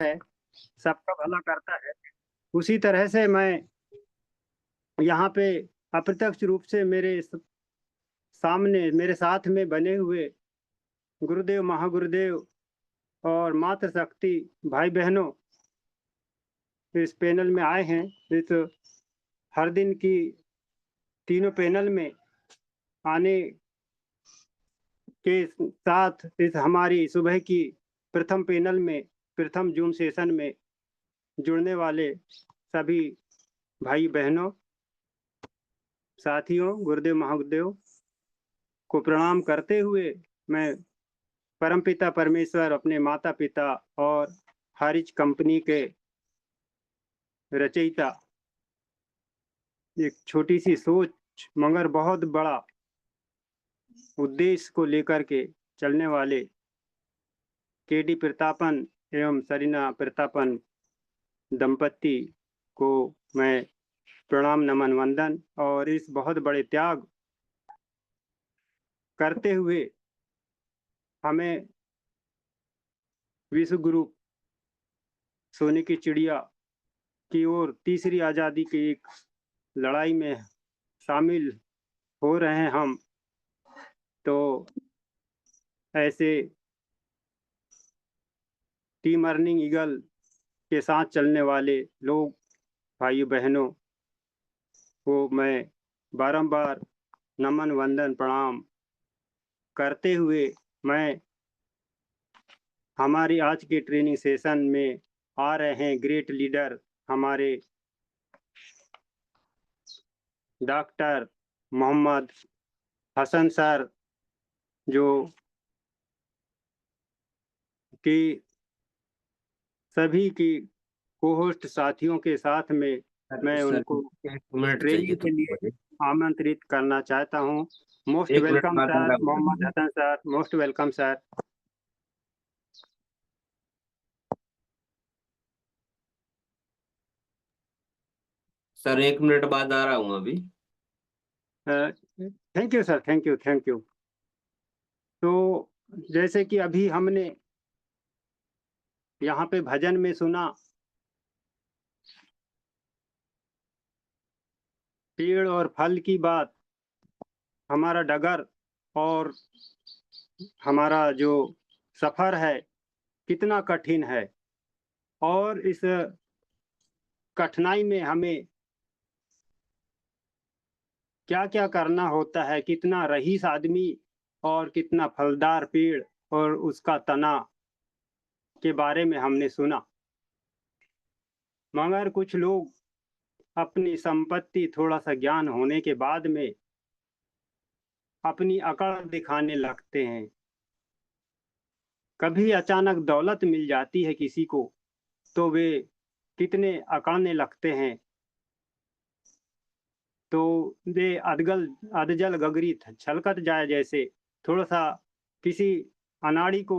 है, सबका भला करता है। उसी तरह से मैं यहाँ पे अप्रत्यक्ष रूप से मेरे सामने मेरे साथ में बने हुए गुरुदेव, महागुरुदेव और मातृशक्ति भाई-बहनों इस पैनल में आए हैं। इस हर दिन की तीनों पैनल में आने के साथ इस हमारी सुबह की प्रथम पैनल में, प्रथम ज़ूम सेशन में जुड़ने वाले सभी भाई-बहनों, साथियों, गुरुदेव, महागुरुदेव को प्रणाम करते हुए मैं परमपिता परमेश्वर, अपने माता-पिता और हारिज कंपनी के रचयिता, एक छोटी-सी सोच मगर बहुत बड़ा उद्देश्य को लेकर के चलने वाले केडी प्रतापन एवं सरीना प्रतापन दंपति को मैं प्रणाम, नमन, वंदन और इस बहुत बड़े त्याग करते हुए हमें विश्व गुरु सोने की चिड़िया की ओर तीसरी आज़ादी की एक लड़ाई में शामिल हो रहे हैं हम, तो ऐसे टीम अर्निंग ईगल के साथ चलने वाले लोग, भाइयों-बहनों को मैं बारंबार नमन, वंदन, प्रणाम करते हुए मैं हमारी आज के ट्रेनिंग सेशन में आ रहे हैं ग्रेट लीडर हमारे डॉक्टर मोहम्मद हसन सर, जो कि सभी की को-होस्ट साथियों के साथ में मैं सर उनको 1 मिनट ट्रेनिंग चाहिए के तो लिए आमंत्रित करना चाहता हूँ। मोस्ट 1 मिनट वेलकम बाद सर, आना मोहम्मद होगा। Hasan sir, most welcome sir. Sir 1 minute बाद आ रहा हूँ अभी। Thank you sir, thank you, thank you. तो जैसे कि अभी हमने यहाँ पे भजन में सुना, पेड़ और फल की बात, हमारा डगर और हमारा जो सफ़र है, कितना कठिन है और इस कठिनाई में हमें क्या-क्या करना होता है, कितना रईस आदमी और कितना फलदार पेड़ और उसका तना के बारे में हमने सुना। मगर कुछ लोग अपनी संपत्ति, थोड़ा-सा ज्ञान होने के बाद में अपनी अकड़ दिखाने लगते हैं। कभी अचानक दौलत मिल जाती है किसी को, तो वे कितने अकड़ने लगते हैं, तो वे अधजल गगरी छलकत जाए जैसे, थोड़ा-सा किसी अनाड़ी को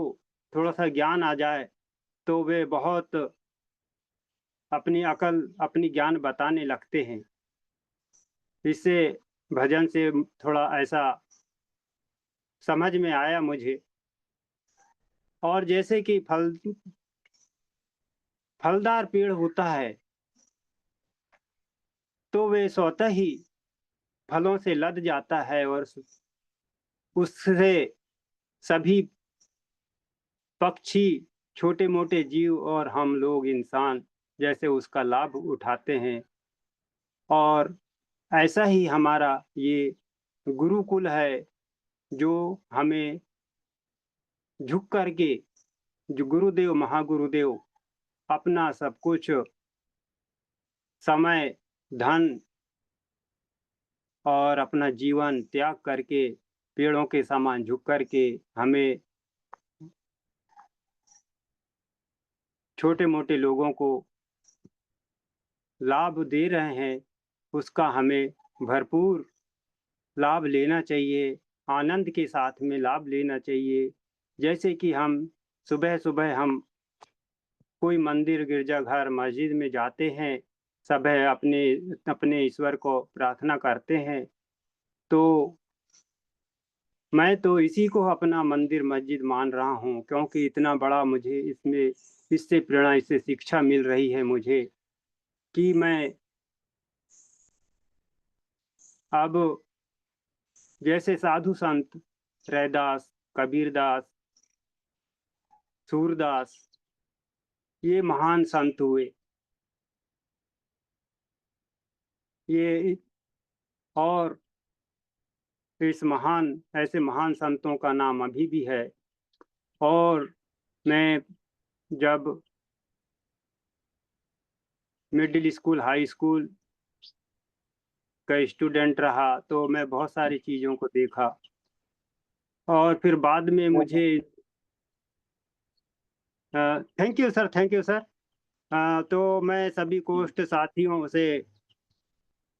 थोड़ा-सा ज्ञान आ जाए, तो वे बहुत अपनी अकल, अपनी ज्ञान बताने लगते हैं। इससे भजन से थोड़ा ऐसा समझ में आया मुझे। और जैसे कि फलदार पेड़ होता है, तो वे स्वतः ही फलों से लद जाता है और उससे सभी पक्षी, छोटे-मोटे जीव और हम लोग इंसान जैसे उसका लाभ उठाते हैं। और ऐसा ही हमारा ये गुरुकुल है, जो हमें झुक कर के, जो गुरुदेव, महागुरुदेव अपना सब कुछ समय, धन और अपना जीवन त्याग करके, पेड़ों के समान झुक कर के हमें छोटे-मोटे लोगों को लाभ दे रहे हैं, उसका हमें भरपूर लाभ लेना चाहिए, आनंद के साथ में लाभ लेना चाहिए। जैसे कि हम सुबह-सुबह हम कोई मंदिर, गिरजाघर, मस्जिद में जाते हैं, सुबह अपने अपने ईश्वर को प्रार्थना करते हैं, तो मैं तो इसी को अपना मंदिर मस्जिद मान रहा हूँ, क्योंकि इतना बड़ा मुझे इसमें इससे प्रेरणा, इससे शिक्षा मिल रही है मुझे कि मैं अब जैसे साधु संत रैदास, कबीरदास, सूरदास, ये महान संत हुए। ये और ऐसे महान संतों का नाम अभी भी है। और मैं जब मिडिल स्कूल, हाई स्कूल का स्टूडेंट रहा तो मैं बहुत सारी चीज़ों को देखा, और फिर बाद में मुझे thank you sir, thank you sir. तो मैं सभी कोष्ठ साथियों से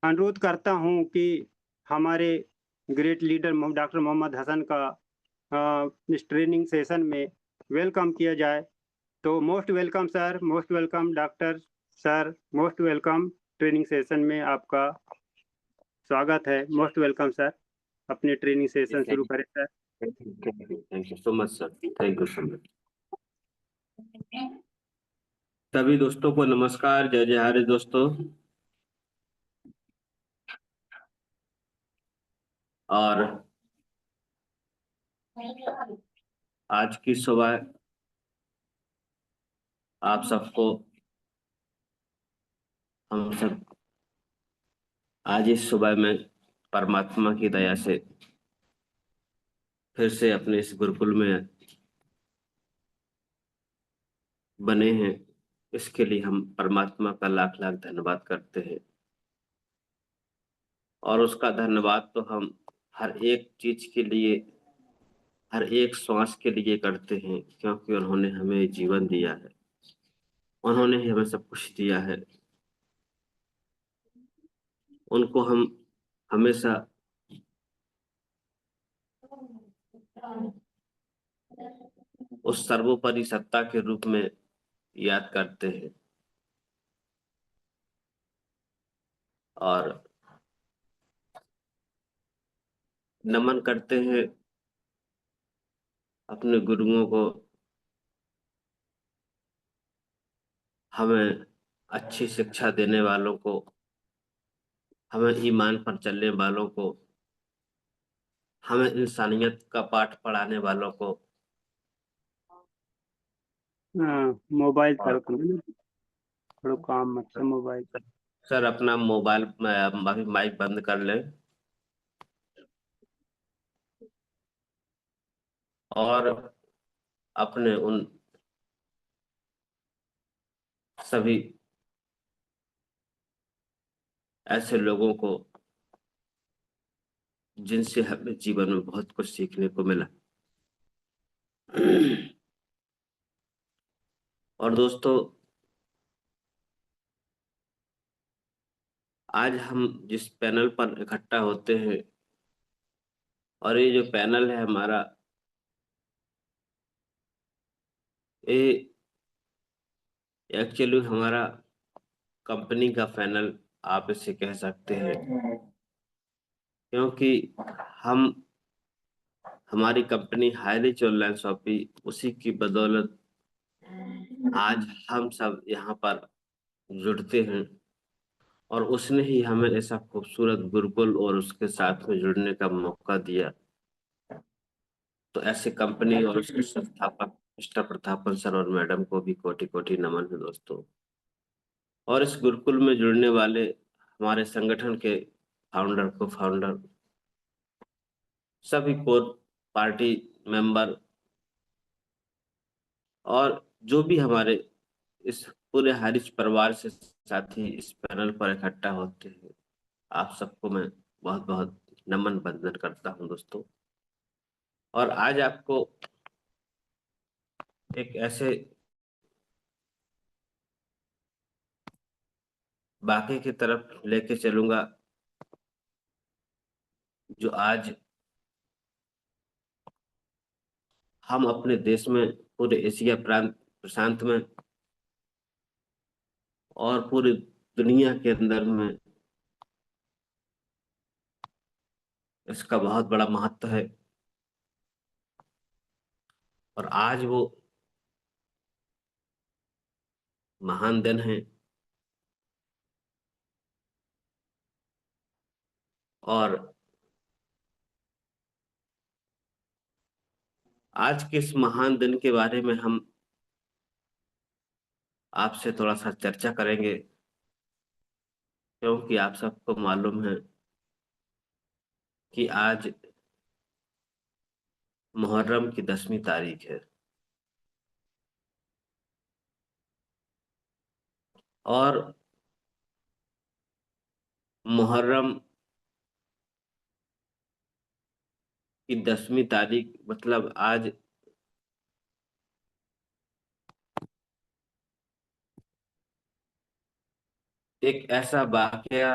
अनुरोध करता हूँ कि हमारे great leader doctor Mohammad Hasan का इस ट्रेनिंग सेशन में वेलकम किया जाए। तो most welcome sir, most welcome doctor sir, most welcome. Training session में आपका स्वागत है। Most welcome sir. अपने ट्रेनिंग सेशन शुरू करें sir. Thank you so much sir, thank you so much. सभी दोस्तों को नमस्कार, जय जयहारी दोस्तों। और आज की सुबह आप सबको, हम सब आज इस सुबह में परमात्मा की दया से फिर से अपने इस गुरुकुल में बने हैं। इसके लिए हम परमात्मा का लाख लाख धन्यवाद करते हैं। और उसका धन्यवाद तो हम हर एक चीज के लिए, हर एक श्वास के लिए करते हैं, क्योंकि उन्होंने हमें जीवन दिया है, उन्होंने ही हमें सब कुछ दिया है। उनको हम हमेशा उस सर्वोपरि सत्ता के रूप में याद करते हैं। और नमन करते हैं अपने गुरुओं को, हमें अच्छी शिक्षा देने वालों को, हमें ईमान पर चलने वालों को, हमें इंसानियत का पाठ पढ़ाने वालों को। मोबाइल और चालू करना, थोड़ा काम मत से मोबाइल। सर अपना मोबाइल अभी माइक बंद कर लें। और अपने उन सभी ऐसे लोगों को जिनसे हमें जीवन में बहुत कुछ सीखने को मिला। और दोस्तों, आज हम जिस पैनल पर इकट्ठा होते हैं, और ये जो पैनल है हमारा, ये एक्चुअली हमारा कंपनी का पैनल आप इसे कह सकते हैं। क्योंकि हम हमारी कंपनी हाईरिच ऑनलाइन शॉपिंग, उसी की बदौलत आज हम सब यहाँ पर जुड़ते हैं। और उसने ही हमें ऐसा खूबसूरत गुरुकुल और उसके साथ में जुड़ने का मौका दिया। तो ऐसे कंपनी और उसके संस्थापक मिस्टर प्रतापन सर और मैडम को भी कोटि कोटि नमन है दोस्तों। और इस गुरुकुल में जुड़ने वाले हमारे संगठन के फाउंडर सभी कोर पार्टी मेंबर, और जो भी हमारे इस पूरे हारिज परिवार से साथी इस पैनल पर इकट्ठा होते हैं, आप सबको मैं बहुत बहुत नमन बंदन करता हूं दोस्तों। और आज आपको एक ऐसे वाकये की तरफ लेके चलूंगा जो आज हम अपने देश में, पूरे एशिया प्रांत प्रशांत में और पूरी दुनिया के अंदर में इसका बहुत बड़ा महत्व है। और आज वो महान दिन है। और आज के इस महान दिन के बारे में हम आपसे थोड़ा सा चर्चा करेंगे, क्योंकि आप सबको मालूम है कि आज मुहर्रम की 10वीं तारीख है। और मुहर्रम की 10वीं तारीख मतलब आज एक ऐसा वाकया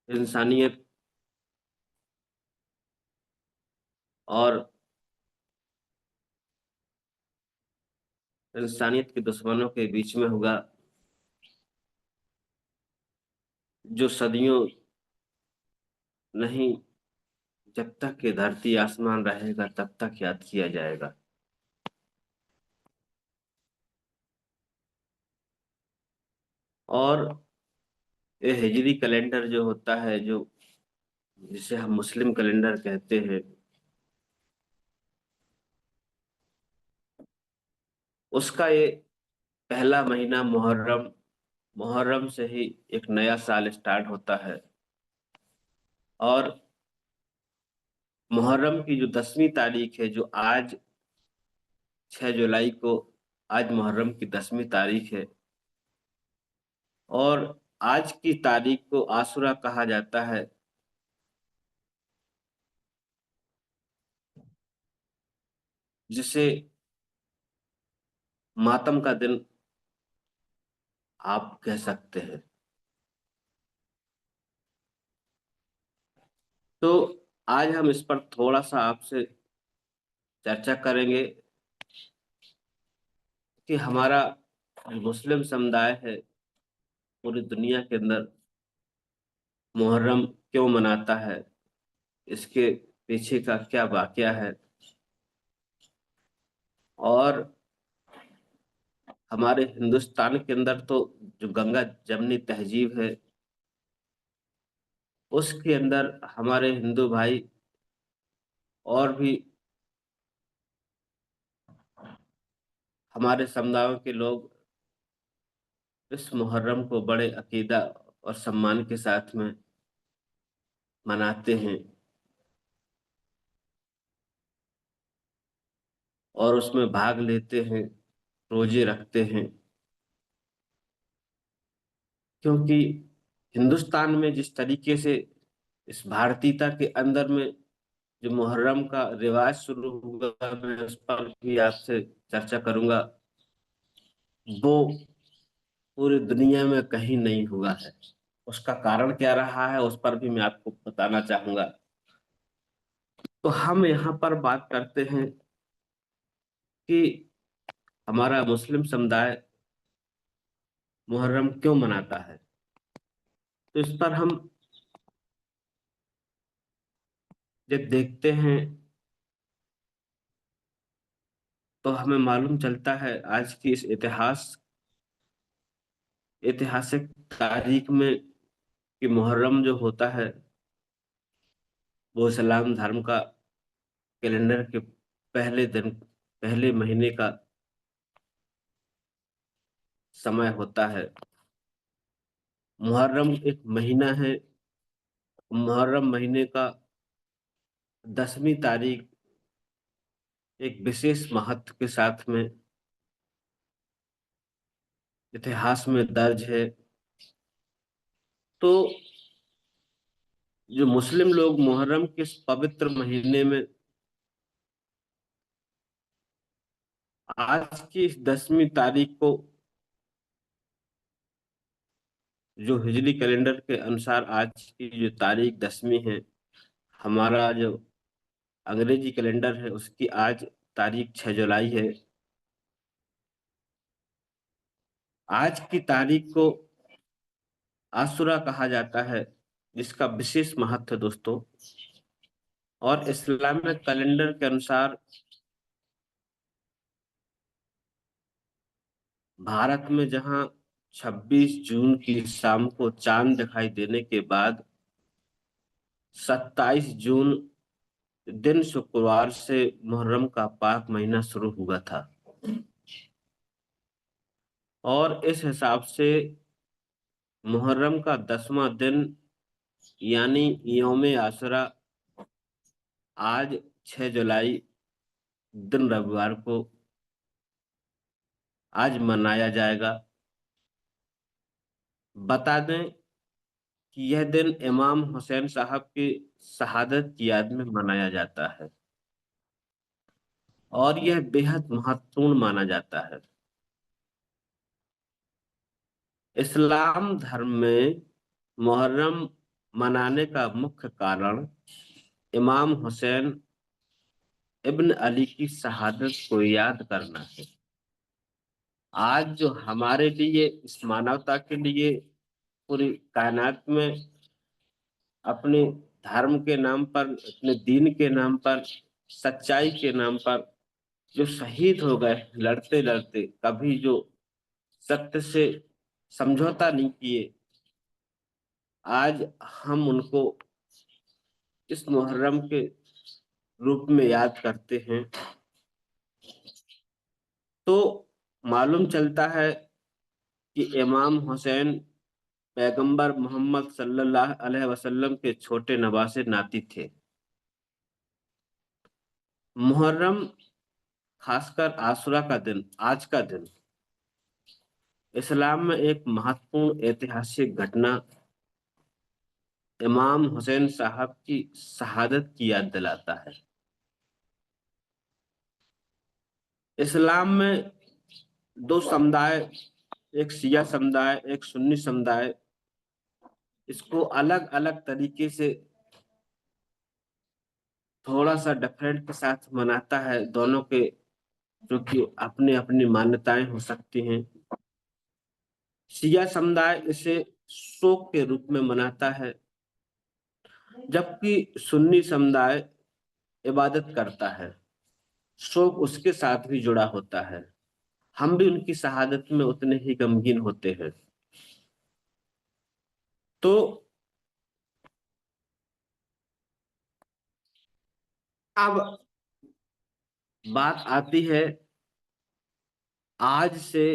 इंसानियत और इंसानियत के दुश्मनों के बीच में होगा, जो सदियों नहीं, जब तक ये धरती आसमान रहेगा तब तक याद किया जाएगा। और ये हिजरी कैलेंडर जो होता है, जो जिसे हम मुस्लिम कैलेंडर कहते हैं, उसका ये पहला महीना मुहर्रम, मुहर्रम से ही एक नया साल स्टार्ट होता है। और मुहर्रम की जो 10वीं तारीख है, जो आज 6 जुलाई को, आज मुहर्रम की 10वीं तारीख है। और आज की तारीख को आशुरा कहा जाता है, जिसे मातम का दिन आप कह सकते हैं। तो आज हम इस पर थोड़ा सा आपसे चर्चा करेंगे कि हमारा मुस्लिम समुदाय है पूरी दुनिया के अंदर मुहर्रम क्यों मनाता है, इसके पीछे का क्या वाकया है। और हमारे हिंदुस्तान के अंदर तो जो गंगा जमनी तहजीब है, उसके अंदर हमारे हिंदू भाई और भी हमारे समुदायों के लोग इस मुहर्रम को बड़े अकीदा और सम्मान के साथ में मनाते हैं और उसमें भाग लेते हैं, रोजे रखते हैं। क्योंकि हिंदुस्तान में जिस तरीके से इस भारतीयता के अंदर में जो मुहर्रम का रिवाज शुरू हुआ, मैं उस पर भी आपसे चर्चा करूंगा। वो पूरी दुनिया में कहीं नहीं हुआ है। उसका कारण क्या रहा है उस पर भी मैं आपको बताना चाहूंगा। तो हम यहाँ पर बात करते हैं कि हमारा मुस्लिम समुदाय मुहर्रम क्यों मनाता है। तो इस पर हम जब देखते हैं तो हमें मालूम चलता है आज की इस ऐतिहासिक तारीख में कि मुहर्रम जो होता है वो इस्लाम धर्म का कैलेंडर के पहले दिन, पहले महीने का समय होता है। मुहर्रम एक महीना है। मुहर्रम महीने का 10वीं तारीख एक विशेष महत्व के साथ में इतिहास में दर्ज है। तो जो मुस्लिम लोग मुहर्रम के इस पवित्र महीने में आज की इस 10वीं तारीख को, जो हिजरी कैलेंडर के अनुसार आज की जो तारीख 10वीं है, हमारा जो अंग्रेजी कैलेंडर है उसकी आज तारीख 6 जुलाई है। आज की तारीख को आशुरा कहा जाता है, जिसका विशेष महत्व है दोस्तों। और इस्लामिक कैलेंडर के अनुसार भारत में जहां 26 जून की शाम को चांद दिखाई देने के बाद 27 जून दिन शुक्रवार से मुहर्रम का पाक महीना शुरू हुआ था, और इस हिसाब से मुहर्रम का 10वां दिन यानी यौम आशुरा आज 6 जुलाई दिन रविवार को आज मनाया जाएगा। बता दें कि यह दिन इमाम हुसैन साहब की शहादत की याद में मनाया जाता है और यह बेहद महत्वपूर्ण माना जाता है। इस्लाम धर्म में मुहर्रम मनाने का मुख्य कारण इमाम हुसैन इब्न अली की शहादत को याद करना है। आज जो हमारे लिए, इस मानवता के लिए, पूरी कायनात में अपने धर्म के नाम पर, अपने दीन के नाम पर, सच्चाई के नाम पर जो शहीद हो गए लड़ते लड़ते, कभी जो सत्य से समझौता नहीं किए, आज हम उनको इस मुहर्रम के रूप में याद करते हैं। तो मालूम चलता है कि इमाम हुसैन पैगंबर मोहम्मद सल्लल्लाहु अलैहि वसल्लम के छोटे नवासे नाती थे। मुहर्रम, खासकर आशुरा का दिन, आज का दिन, इस्लाम में एक महत्वपूर्ण ऐतिहासिक घटना इमाम हुसैन साहब की शहादत की याद दिलाता है। इस्लाम में दो समुदाय, एक शिया समुदाय, एक सुन्नी समुदाय, इसको अलग अलग तरीके से थोड़ा सा डिफरेंट के साथ मनाता है। दोनों के जो कि अपनी अपनी मान्यताएं हो सकती हैं। शिया समुदाय इसे शोक के रूप में मनाता है, जबकि सुन्नी समुदाय इबादत करता है। शोक उसके साथ भी जुड़ा होता है। हम भी उनकी शहादत में उतने ही गमगीन होते हैं। तो अब बात आती है आज से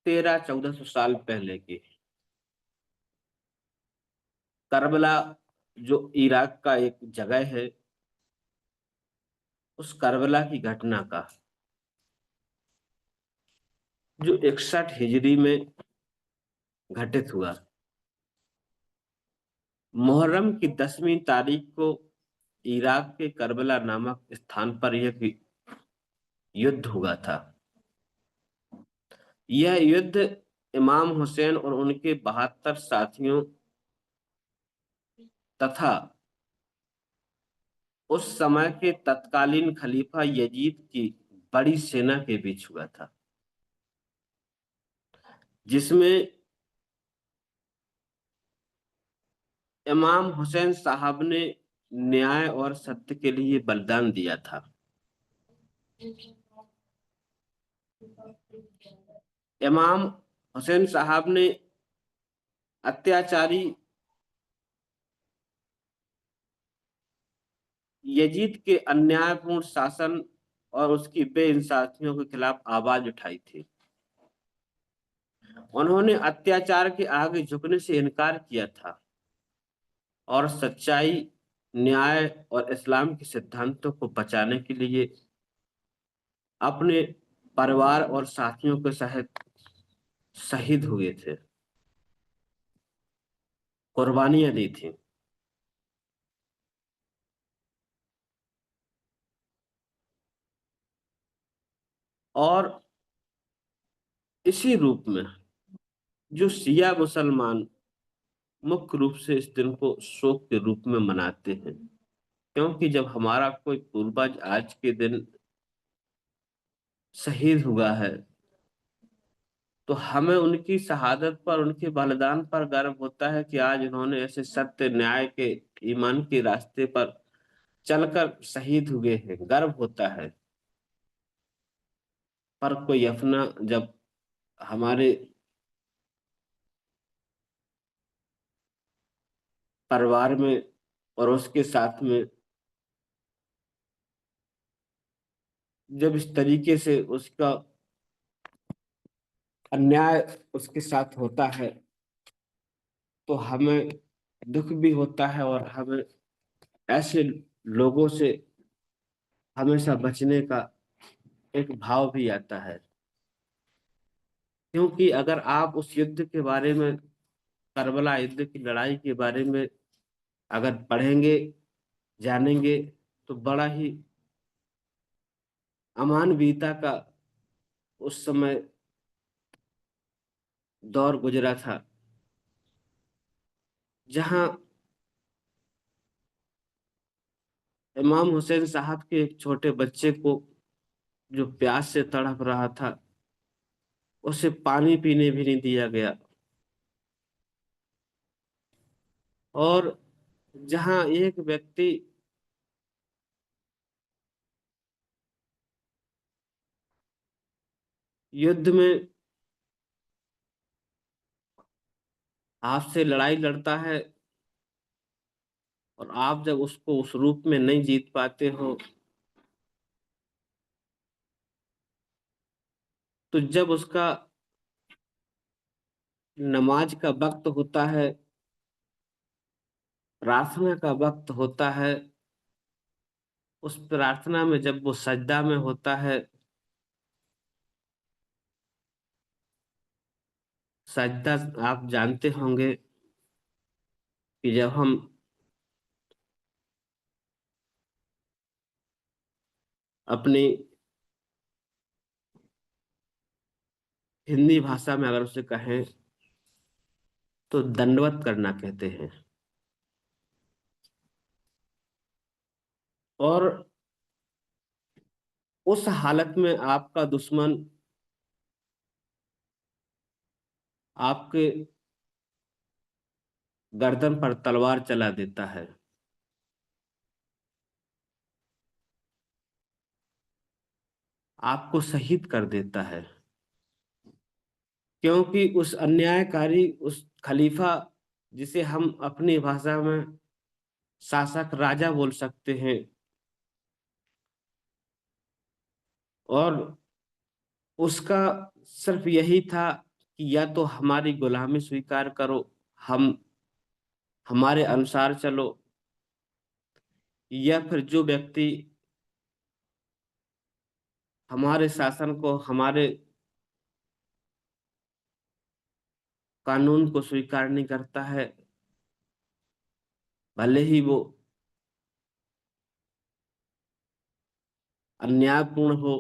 1300-1400 साल पहले की। करबला जो इराक का एक जगह है, उस करबला की घटना का, जो 61 हिजरी में घटित हुआ। मुहर्रम की 10वीं तारीख को इराक के करबला नामक स्थान पर यह युद्ध हुआ था। यह युद्ध इमाम हुसैन और उनके 72 साथियों तथा उस समय के तत्कालीन खलीफा यजीद की बड़ी सेना के बीच हुआ था, जिसमें इमाम हुसैन साहब ने न्याय और सत्य के लिए बलिदान दिया था। इमाम हुसैन साहब ने अत्याचारी यजीद के अन्यायपूर्ण शासन और उसकी बेइंसाफियों के खिलाफ आवाज उठाई थी। उन्होंने अत्याचार के आगे झुकने से इनकार किया था और सच्चाई, न्याय और इस्लाम के सिद्धांतों को बचाने के लिए अपने परिवार और साथियों के सहित शहीद हुए थे, कुर्बानियां दी थी। और इसी रूप में जो शिया मुसलमान मुख्य रूप से इस दिन को शोक के रूप में मनाते हैं, क्योंकि जब हमारा कोई पूर्वज आज के दिन शहीद हुआ है, तो हमें उनकी शहादत पर, उनके बलिदान पर गर्व होता है कि आज उन्होंने ऐसे सत्य, न्याय के, ईमान के रास्ते पर चलकर शहीद हुए हैं, गर्व होता है। पर कोई अपना जब हमारे परिवार में और उसके साथ में जब इस तरीके से उसका अन्याय उसके साथ होता है तो हमें दुख भी होता है, और हमें ऐसे लोगों से हमेशा बचने का एक भाव भी आता है। क्योंकि अगर आप उस युद्ध के बारे में, करबला युद्ध की लड़ाई के बारे में अगर पढ़ेंगे, जानेंगे, तो बड़ा ही अमानवीयता का उस समय दौर गुजरा था, जहां इमाम हुसैन साहब के एक छोटे बच्चे को, जो प्यास से तड़प रहा था, उसे पानी पीने भी नहीं दिया गया। और जहां एक व्यक्ति युद्ध में आपसे लड़ाई लड़ता है और आप जब उसको उस रूप में नहीं जीत पाते हो, तो जब उसका नमाज का वक्त होता है, प्रार्थना का वक्त होता है, उस प्रार्थना में जब वो सजदा में होता है, सजदा आप जानते होंगे कि जब हम अपनी हिंदी भाषा में अगर उसे कहें तो दंडवत करना कहते हैं। और उस हालत में आपका दुश्मन आपके गर्दन पर तलवार चला देता है, आपको शहीद कर देता है, क्योंकि उस अन्यायकारी, उस खलीफा, जिसे हम अपनी भाषा में शासक राजा बोल सकते हैं, और उसका सिर्फ यही था कि या तो हमारी गुलामी स्वीकार करो, हम हमारे अनुसार चलो, या फिर जो व्यक्ति हमारे शासन को, हमारे कानून को स्वीकार नहीं करता है, भले ही वो अन्यायपूर्ण हो,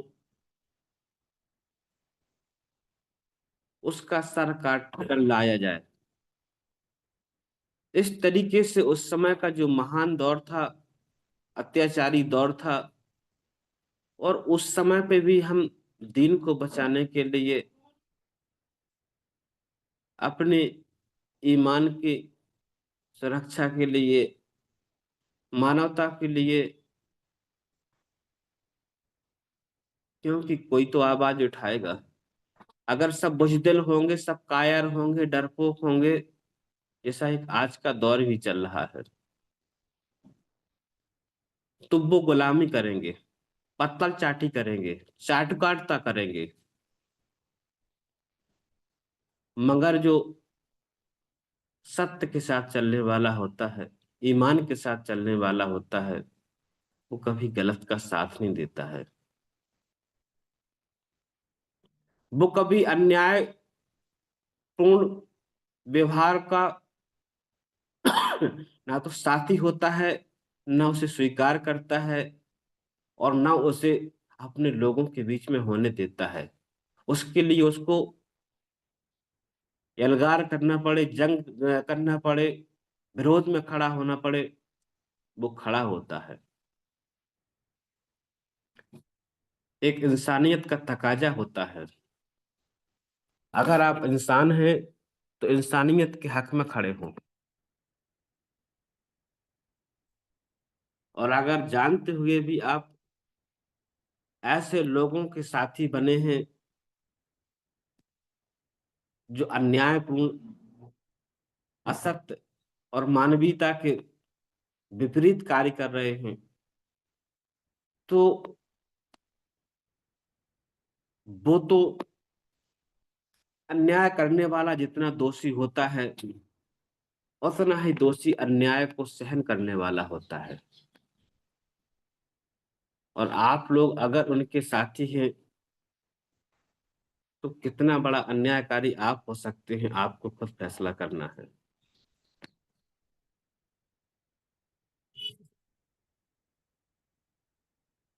उसका सर काट कर लाया जाए। इस तरीके से उस समय का जो महान दौर था, अत्याचारी दौर था, और उस समय पे भी हम दीन को बचाने के लिए, अपने ईमान की सुरक्षा के लिए, मानवता के लिए, क्योंकि कोई तो आवाज उठाएगा। अगर सब बुजदिल होंगे, सब कायर होंगे, डरपोक होंगे, जैसा एक आज का दौर भी चल रहा है, तो वो गुलामी करेंगे, पत्तल चाटी करेंगे, चाटुकारिता करेंगे। मगर जो सत्य के साथ चलने वाला होता है, ईमान के साथ चलने वाला होता है, वो कभी गलत का साथ नहीं देता है। वो कभी अन्यायपूर्ण व्यवहार का ना तो साथी होता है, ना उसे स्वीकार करता है, और ना उसे अपने लोगों के बीच में होने देता है। उसके लिए उसको एल्गार करना पड़े, जंग करना पड़े, विरोध में खड़ा होना पड़े, वो खड़ा होता है। एक इंसानियत का तकाजा होता है। अगर आप इंसान हैं तो इंसानियत के हक में खड़े हों, और अगर जानते हुए भी आप ऐसे लोगों के साथी बने हैं जो अन्यायपूर्ण, असत्य और मानवीयता के विपरीत कार्य कर रहे हैं, तो वो तो अन्याय करने वाला जितना दोषी होता है, उतना ही दोषी अन्याय को सहन करने वाला होता है। और आप लोग अगर उनके साथी हैं तो कितना बड़ा अन्यायकारी आप हो सकते हैं, आपको खुद फैसला करना है।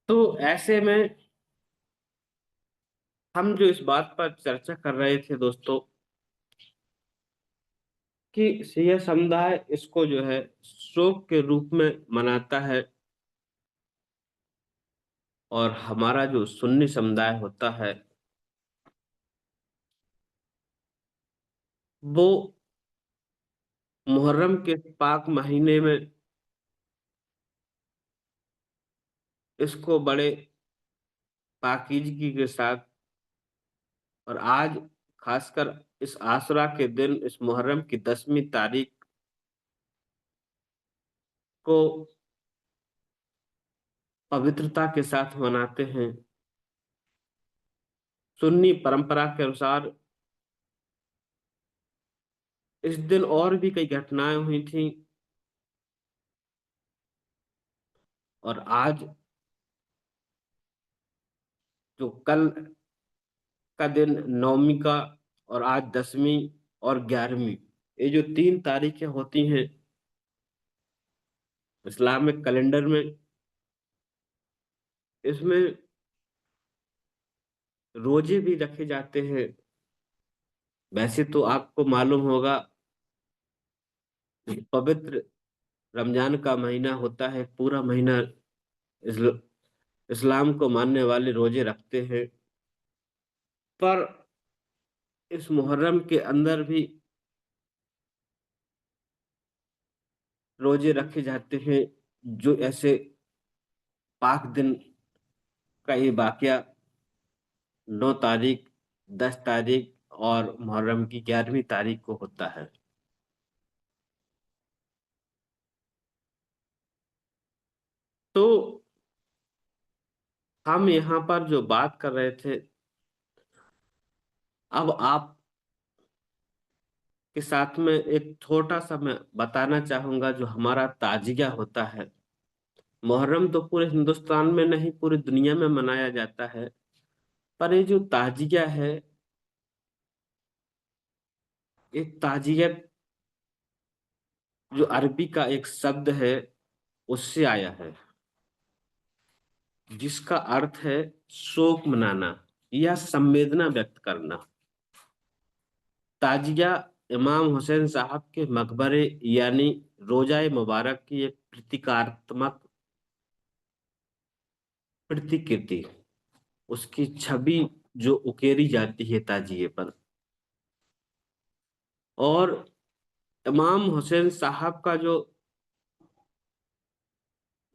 तो ऐसे में हम जो इस बात पर चर्चा कर रहे थे दोस्तों, कि यह समुदाय इसको जो है शोक के रूप में मनाता है, और हमारा जो सुन्नी समुदाय होता है वो मुहर्रम के पाक महीने में इसको बड़े पाकीज़गी के साथ, और आज खासकर इस आशुरा के दिन, इस मुहर्रम की 10वीं तारीख को पवित्रता के साथ मनाते हैं। सुन्नी परंपरा के अनुसार इस दिन और भी कई घटनाएं हुई थी, और आज जो कल का दिन 9वीं का, और आज 10वीं और 11वीं, ये जो 3 तारीखें होती हैं इस्लामिक कैलेंडर में, इसमें रोजे भी रखे जाते हैं। वैसे तो आपको मालूम होगा कि पवित्र रमजान का महीना होता है, पूरा महीना इस्लाम को मानने वाले रोजे रखते हैं, पर इस मुहर्रम के अंदर भी रोजे रखे जाते हैं, जो ऐसे पाक दिन का ये वाकया 9 तारीख, 10 तारीख और मुहर्रम की 11वीं तारीख को होता है। तो हम यहाँ पर जो बात कर रहे थे, अब आप के साथ में एक छोटा सा मैं बताना चाहूंगा, जो हमारा ताजिया होता है। मुहर्रम तो पूरे हिंदुस्तान में नहीं, पूरी दुनिया में मनाया जाता है, पर ये जो ताजिया है, ये ताजिया जो अरबी का एक शब्द है उससे आया है, जिसका अर्थ है शोक मनाना या संवेदना व्यक्त करना। ताजिया इमाम हुसैन साहब के मकबरे यानी रोजाए मुबारक की एक प्रतीकात्मक प्रतिकृति, उसकी छवि जो उकेरी जाती है ताजिए पर, और इमाम हुसैन साहब का जो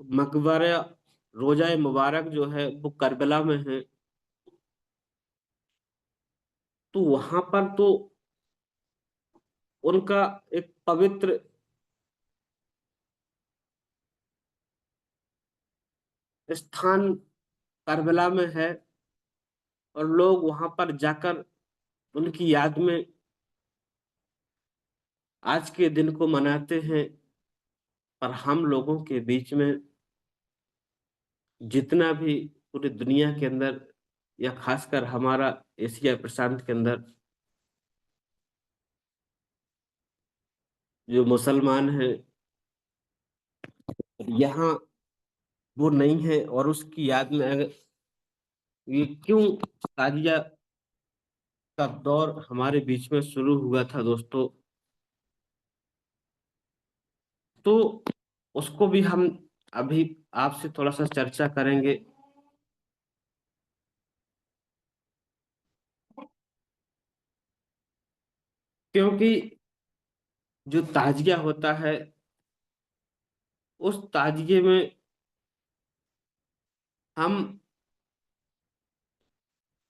मकबरा रोजाए मुबारक जो है वो करबला में है। तो वहां पर तो उनका एक पवित्र स्थान करबला में है, और लोग वहां पर जाकर उनकी याद में आज के दिन को मनाते हैं। पर हम लोगों के बीच में जितना भी पूरी दुनिया के अंदर, या खासकर हमारा एशिया प्रशांत के अंदर जो मुसलमान हैं, यहाँ वो नहीं है, और उसकी याद में अगर ये क्यों ताजिया का दौर हमारे बीच में शुरू हुआ था दोस्तों, तो उसको भी हम अभी आपसे थोड़ा सा चर्चा करेंगे। क्योंकि जो ताजिया होता है उस ताजिए में हम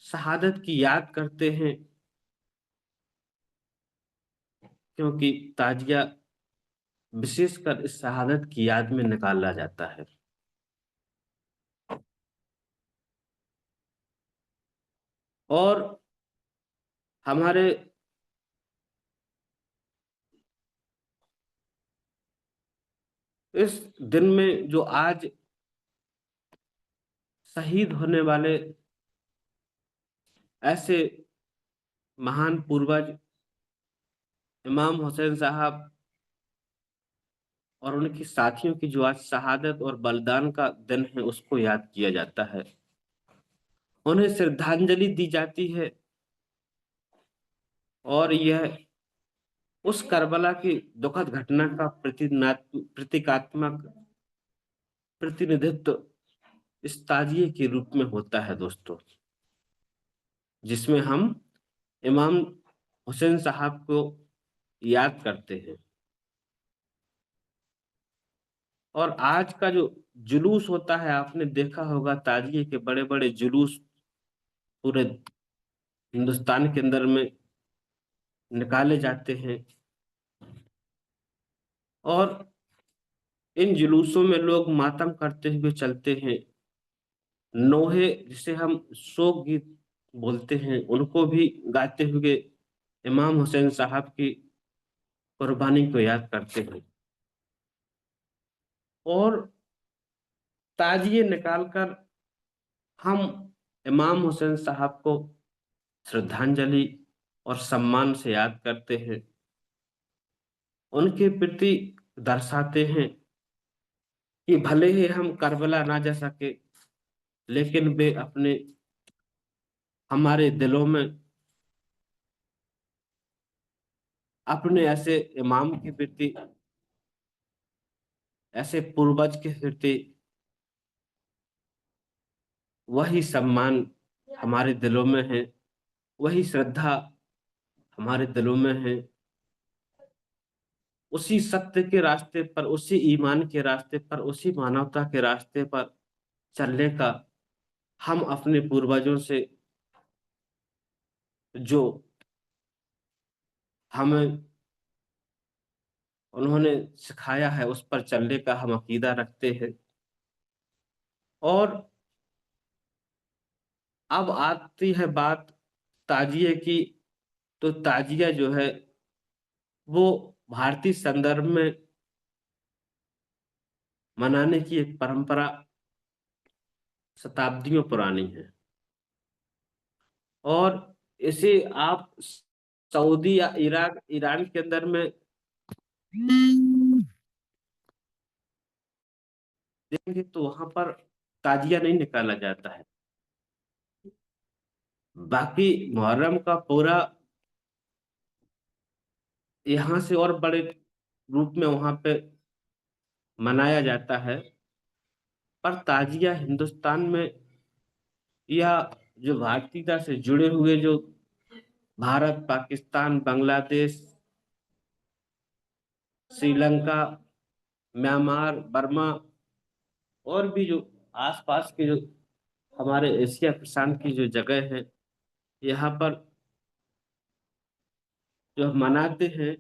शहादत की याद करते हैं, क्योंकि ताजिया विशेषकर इस शहादत की याद में निकाला जाता है। और हमारे इस दिन में जो आज शहीद होने वाले ऐसे महान पूर्वज इमाम हुसैन साहब और उनके साथियों की जो आज शहादत और बलिदान का दिन है उसको याद किया जाता है, उन्हें श्रद्धांजलि दी जाती है। और यह उस करबला की दुखद घटना का प्रतीकात्मक प्रतिनिधित्व इस ताजिए के रूप में होता है दोस्तों, जिसमें हम इमाम हुसैन साहब को याद करते हैं। और आज का जो जुलूस होता है, आपने देखा होगा ताजिए के बड़े बड़े जुलूस पूरे हिंदुस्तान के अंदर में निकाले जाते हैं। और इन जुलूसों में लोग मातम करते हुए चलते हैं, नोहे जिसे हम शोक गीत बोलते हैं उनको भी गाते हुए इमाम हुसैन साहब की कुर्बानी को याद करते हैं। और ताजिए निकालकर हम इमाम हुसैन साहब को श्रद्धांजलि और सम्मान से याद करते हैं, उनके प्रति दर्शाते हैं कि भले ही हम करबला ना जा सके, लेकिन वे अपने हमारे दिलों में अपने ऐसे इमाम के प्रति, ऐसे पूर्वज के प्रति वही सम्मान हमारे दिलों में है, वही श्रद्धा हमारे दिलों में है। उसी सत्य के रास्ते पर, उसी ईमान के रास्ते पर, उसी मानवता के रास्ते पर चलने का हम अपने पूर्वजों से जो हमें उन्होंने सिखाया है उस पर चलने का हम अकीदा रखते हैं। और अब आती है बात ताजिए की, तो ताजिया जो है वो भारतीय संदर्भ में मनाने की एक परंपरा शताब्दियों पुरानी है। और इसे आप सऊदी या इराक ईरान के अंदर में देखेंगे तो वहां पर ताजिया नहीं निकाला जाता है। बाकी मुहर्रम का पूरा यहाँ से और बड़े रूप में वहां पे मनाया जाता है, पर ताजिया हिंदुस्तान में या जो भारतीयता से जुड़े हुए जो भारत, पाकिस्तान, बांग्लादेश, श्रीलंका, म्यांमार, बर्मा और भी जो आसपास के जो हमारे एशिया प्रशांत की जो जगह है, यहाँ पर जो हम मनाते हैं,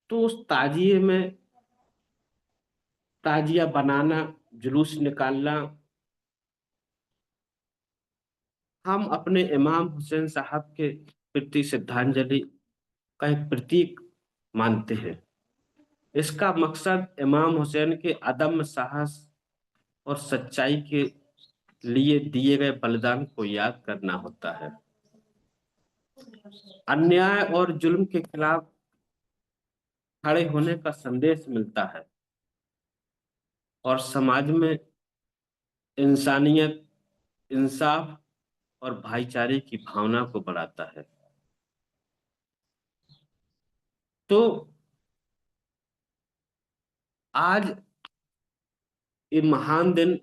तो उस ताजिए में ताजिया बनाना, जुलूस निकालना, हम अपने इमाम हुसैन साहब के प्रति श्रद्धांजलि का एक प्रतीक मानते हैं। इसका मकसद इमाम हुसैन के अदम्य साहस और सच्चाई के लिए दिए गए बलिदान को याद करना होता है। अन्याय और जुल्म के खिलाफ खड़े होने का संदेश मिलता है और समाज में इंसानियत, इंसाफ और भाईचारे की भावना को बढ़ाता है। तो आज ये महान दिन,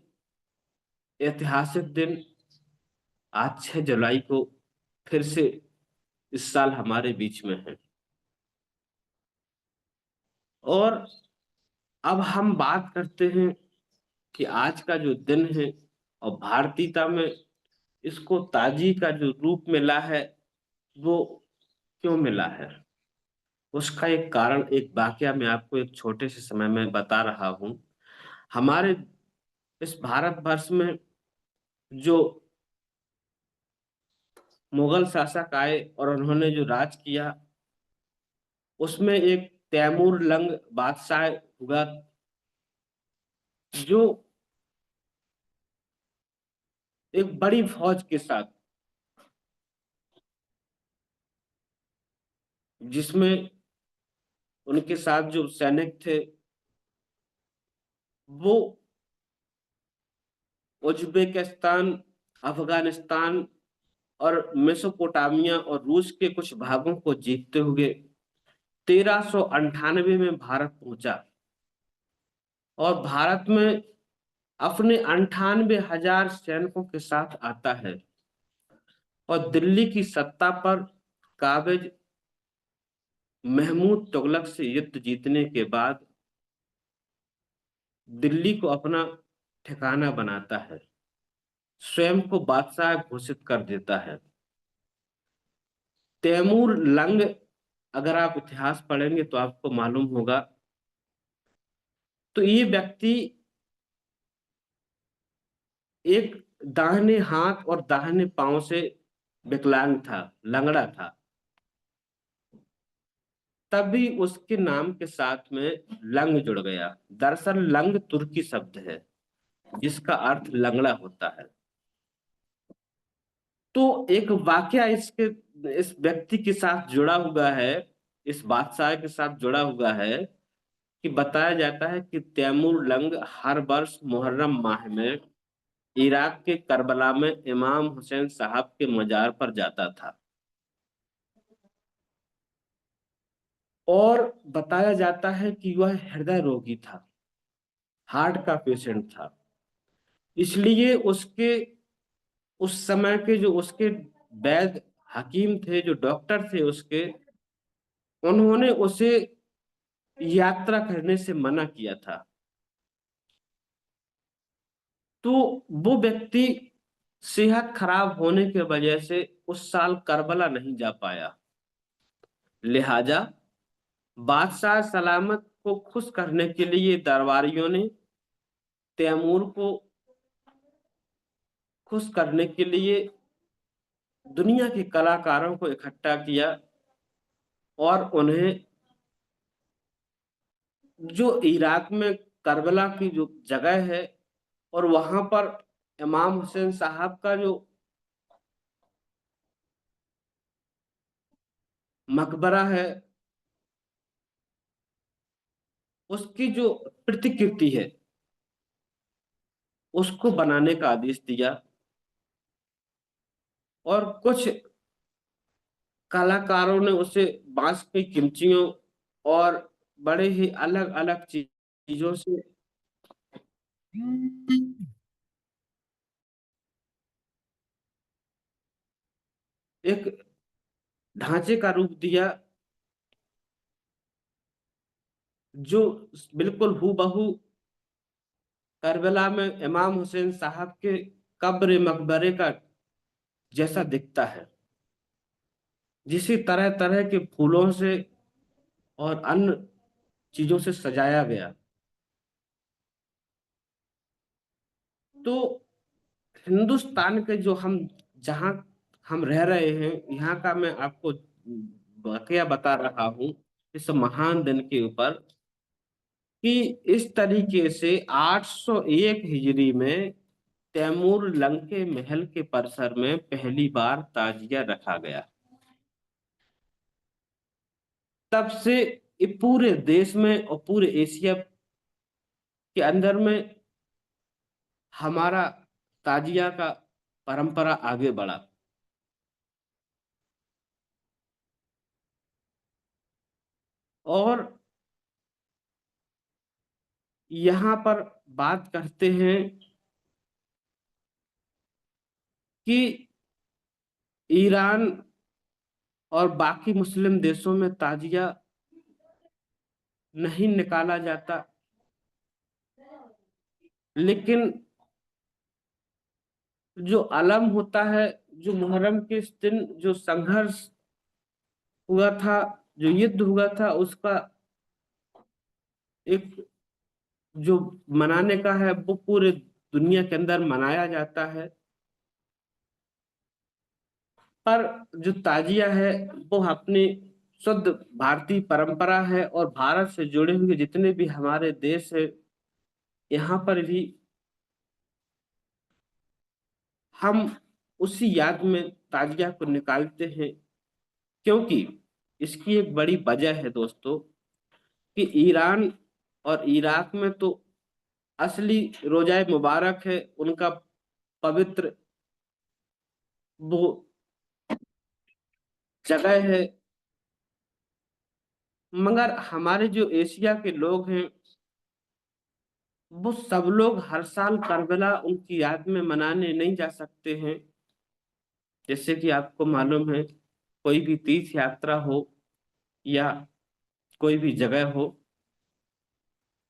ऐतिहासिक दिन, आज 6 जुलाई को फिर से इस साल हमारे बीच में है। और अब हम बात करते हैं कि आज का जो दिन है और भारतीयता में इसको ताजी का जो रूप मिला है वो क्यों मिला है। उसका एक कारण, एक वाकया मैं आपको एक छोटे से समय में बता रहा हूं। हमारे इस भारतवर्ष में जो मुगल शासक आए और उन्होंने जो राज किया, उसमें एक तैमूर लंग बादशाह हुआ जो एक बड़ी फौज के साथ, जिसमें उनके साथ जो सैनिक थे वो उज्बेकिस्तान, अफगानिस्तान और मेसोपोटामिया और रूस के कुछ भागों को जीतते हुए 1398 में भारत पहुंचा और भारत में अपने 98,000 सैनिकों के साथ आता है और दिल्ली की सत्ता पर काबिज महमूद तुगलक से युद्ध जीतने के बाद दिल्ली को अपना ठिकाना बनाता है, स्वयं को बादशाह घोषित कर देता है। तैमूर लंग, अगर आप इतिहास पढ़ेंगे तो आपको मालूम होगा, तो ये व्यक्ति एक दाहिने हाथ और दाहिने पांव से विकलांग था, लंगड़ा था। तभी उसके नाम के साथ में लंग जुड़ गया। दरअसल लंग तुर्की शब्द है जिसका अर्थ लंगड़ा होता है। तो एक वाकया इसके इस व्यक्ति के साथ जुड़ा हुआ है, इस बादशाह के साथ जुड़ा हुआ है कि बताया जाता है कि तैमूर लंग हर वर्ष मुहर्रम माह में इराक के करबला में इमाम हुसैन साहब के मजार पर जाता था और बताया जाता है कि वह हृदय रोगी था, हार्ट का पेशेंट था। इसलिए उसके उस समय के जो उसके वैद्य हकीम थे, जो डॉक्टर थे उसके, उन्होंने उसे यात्रा करने से मना किया था। तो वो व्यक्ति सेहत खराब होने की वजह से उस साल करबला नहीं जा पाया। लिहाजा बादशाह सलामत को खुश करने के लिए दरबारियों ने तैमूर को खुश करने के लिए दुनिया के कलाकारों को इकट्ठा किया और उन्हें जो इराक में करबला की जो जगह है और वहां पर इमाम हुसैन साहब का जो मकबरा है, उसकी जो प्रतिकृति है उसको बनाने का आदेश दिया और कुछ कलाकारों ने उसे बांस की किमचियों और बड़े ही अलग अलग चीजों से एक ढांचे का रूप दिया जो बिल्कुल हूबहू करबला में इमाम हुसैन साहब के कब्र मकबरे का जैसा दिखता है, जिसे तरह तरह के फूलों से और अन्य चीजों से सजाया गया। तो हिंदुस्तान के जो हम जहाँ हम रह रहे हैं, यहाँ का मैं आपको वाकया बता रहा हूँ इस महान दिन के ऊपर कि इस तरीके से 801 हिजरी में तैमूर लंग के महल के परिसर में पहली बार ताजिया रखा गया। तब से ये पूरे देश में और पूरे एशिया के अंदर में हमारा ताजिया का परंपरा आगे बढ़ा। और यहाँ पर बात करते हैं कि ईरान और बाकी मुस्लिम देशों में ताजिया नहीं निकाला जाता, लेकिन जो अलम होता है, जो मुहर्रम के इस दिन जो संघर्ष हुआ था, जो युद्ध हुआ था, उसका एक जो मनाने का है वो पूरे दुनिया के अंदर मनाया जाता है। पर जो ताजिया है वो अपनी शुद्ध भारतीय परंपरा है, और भारत से जुड़े हुए जितने भी हमारे देश है, यहाँ पर भी हम उसी याद में ताजिया को निकालते हैं। क्योंकि इसकी एक बड़ी वजह है दोस्तों, कि ईरान और इराक में तो असली रोजाए मुबारक है, उनका पवित्र वो जगह है। मगर हमारे जो एशिया के लोग हैं, वो सब लोग हर साल करबला उनकी याद में मनाने नहीं जा सकते हैं। जैसे कि आपको मालूम है, कोई भी तीर्थ यात्रा हो या कोई भी जगह हो,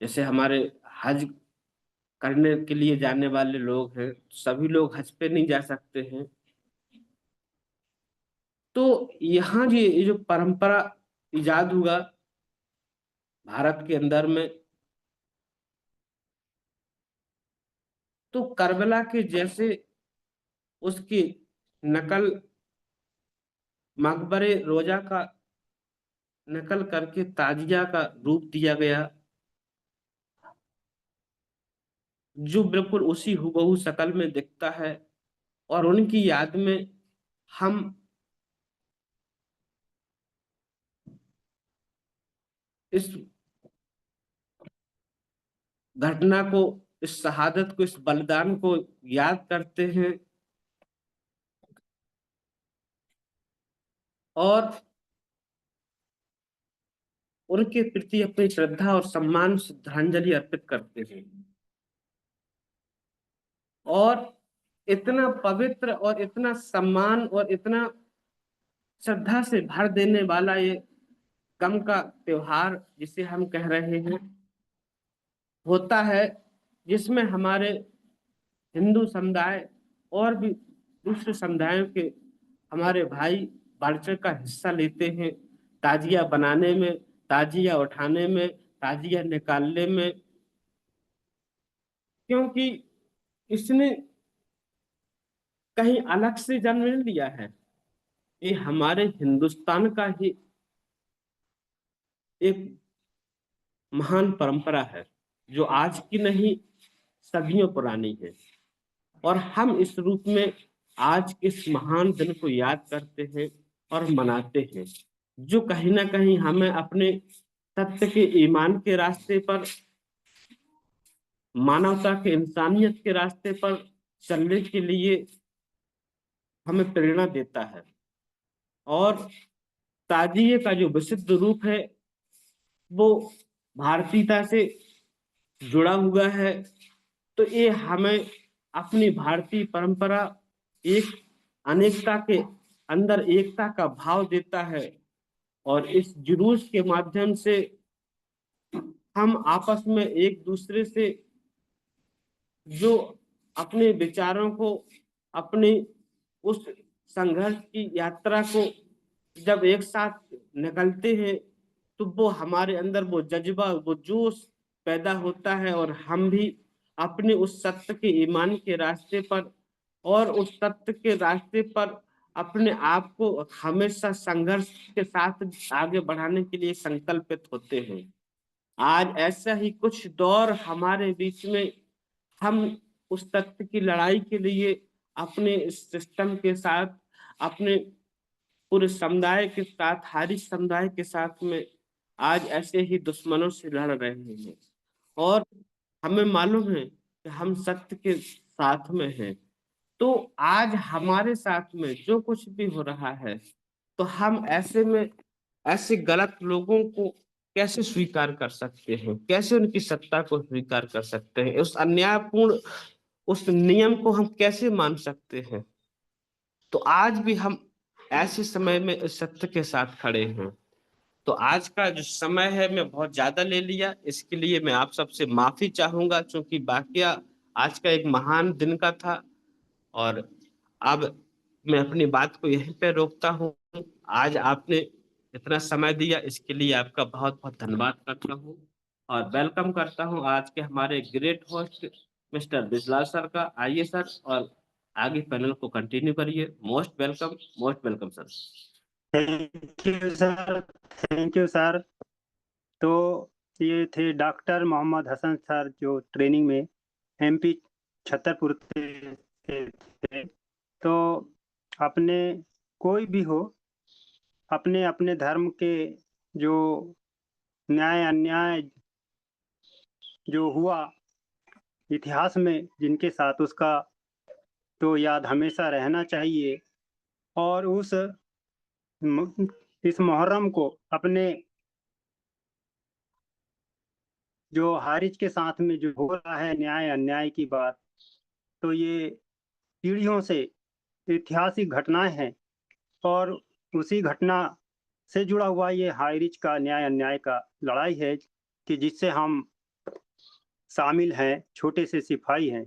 जैसे हमारे हज करने के लिए जाने वाले लोग हैं, सभी लोग हज पे नहीं जा सकते हैं। तो यहाँ ये जो परंपरा इजाद हुआ भारत के अंदर में, तो करबला के जैसे उसकी नकल मकबरे रोजा का नकल करके ताजिया का रूप दिया गया, जो बिल्कुल उसी हुबहू शक्ल में दिखता है। और उनकी याद में हम इस घटना को, इस शहादत को, इस बलिदान को याद करते हैं, और उनके प्रति अपनी श्रद्धा और सम्मान, श्रद्धांजलि अर्पित करते हैं। और इतना पवित्र और इतना सम्मान और इतना श्रद्धा से भर देने वाला ये गम का त्योहार जिसे हम कह रहे हैं होता है, जिसमें हमारे हिंदू समुदाय और भी दूसरे समुदायों के हमारे भाई बढ़ चढ़ का हिस्सा लेते हैं, ताजिया बनाने में, ताजिया उठाने में, ताजिया निकालने में। क्योंकि इसने कहीं अलग से जन्म नहीं लिया है, ये हमारे हिंदुस्तान का ही एक महान परंपरा है, जो आज की नहीं, सदियों पुरानी है। और हम इस रूप में आज इस महान दिन को याद करते हैं और मनाते हैं, जो कहीं ना कहीं हमें अपने सत्य के, ईमान के रास्ते पर, मानवता के, इंसानियत के रास्ते पर चलने के लिए हमें प्रेरणा देता है। और ताजिए का जो विशुद्ध रूप है वो भारतीयता से जुड़ा हुआ है। तो ये हमें अपनी भारतीय परंपरा, एक अनेकता के अंदर एकता का भाव देता है। और इस जुलूस के माध्यम से हम आपस में एक दूसरे से जो अपने विचारों को, अपनी उस संघर्ष की यात्रा को जब एक साथ निकलते हैं, तो वो हमारे अंदर वो जज्बा, वो जोश पैदा होता है, और हम भी अपने उस सत्य के, ईमान के रास्ते पर, और उस सत्य के रास्ते पर अपने आप को हमेशा संघर्ष के साथ आगे बढ़ाने के लिए संकल्पित होते हैं। आज ऐसा ही कुछ दौर हमारे बीच में, हम उस तथ्य की लड़ाई के लिए अपने सिस्टम के साथ, अपने पूरे समुदाय के साथ, हारी समुदाय के साथ में आज ऐसे ही दुश्मनों से लड़ रहे हैं। और हमें मालूम है कि हम सत्य के साथ में हैं। तो आज हमारे साथ में जो कुछ भी हो रहा है, तो हम ऐसे में ऐसे गलत लोगों को कैसे स्वीकार कर सकते हैं, कैसे उनकी सत्ता को स्वीकार कर सकते हैं, उस अन्यायपूर्ण उस नियम को हम कैसे मान सकते हैं। तो आज भी हम ऐसे समय में इस सत्य के साथ खड़े हैं। तो आज का जो समय है मैं बहुत ज्यादा ले लिया, इसके लिए मैं आप सबसे माफी चाहूंगा, क्योंकि वाकया आज का एक महान दिन का था। और अब मैं अपनी बात को यहीं पे रोकता हूँ। आज आपने इतना समय दिया, इसके लिए आपका बहुत बहुत धन्यवाद करता हूँ और वेलकम करता हूँ आज के हमारे ग्रेट होस्ट मिस्टर बिजलाल सर का। आइए सर, और आगे पैनल को कंटिन्यू करिए। Most welcome sir. Thank you sir, thank you sir. तो ये थे डॉक्टर मोहम्मद हसन सर, जो ट्रेनिंग में एमपी छतरपुर से थे। तो अपने कोई भी हो, अपने अपने धर्म के जो न्याय अन्याय जो हुआ इतिहास में जिनके साथ, उसका तो याद हमेशा रहना चाहिए। और इस मुहर्रम को अपने जो हारिज के साथ में जो हो रहा है न्याय अन्याय की बात, तो ये पीढ़ियों से ऐतिहासिक घटनाएं हैं। और उसी घटना से जुड़ा हुआ ये हारिज का न्याय अन्याय का लड़ाई है, कि जिससे हम शामिल हैं, छोटे से सिपाही हैं।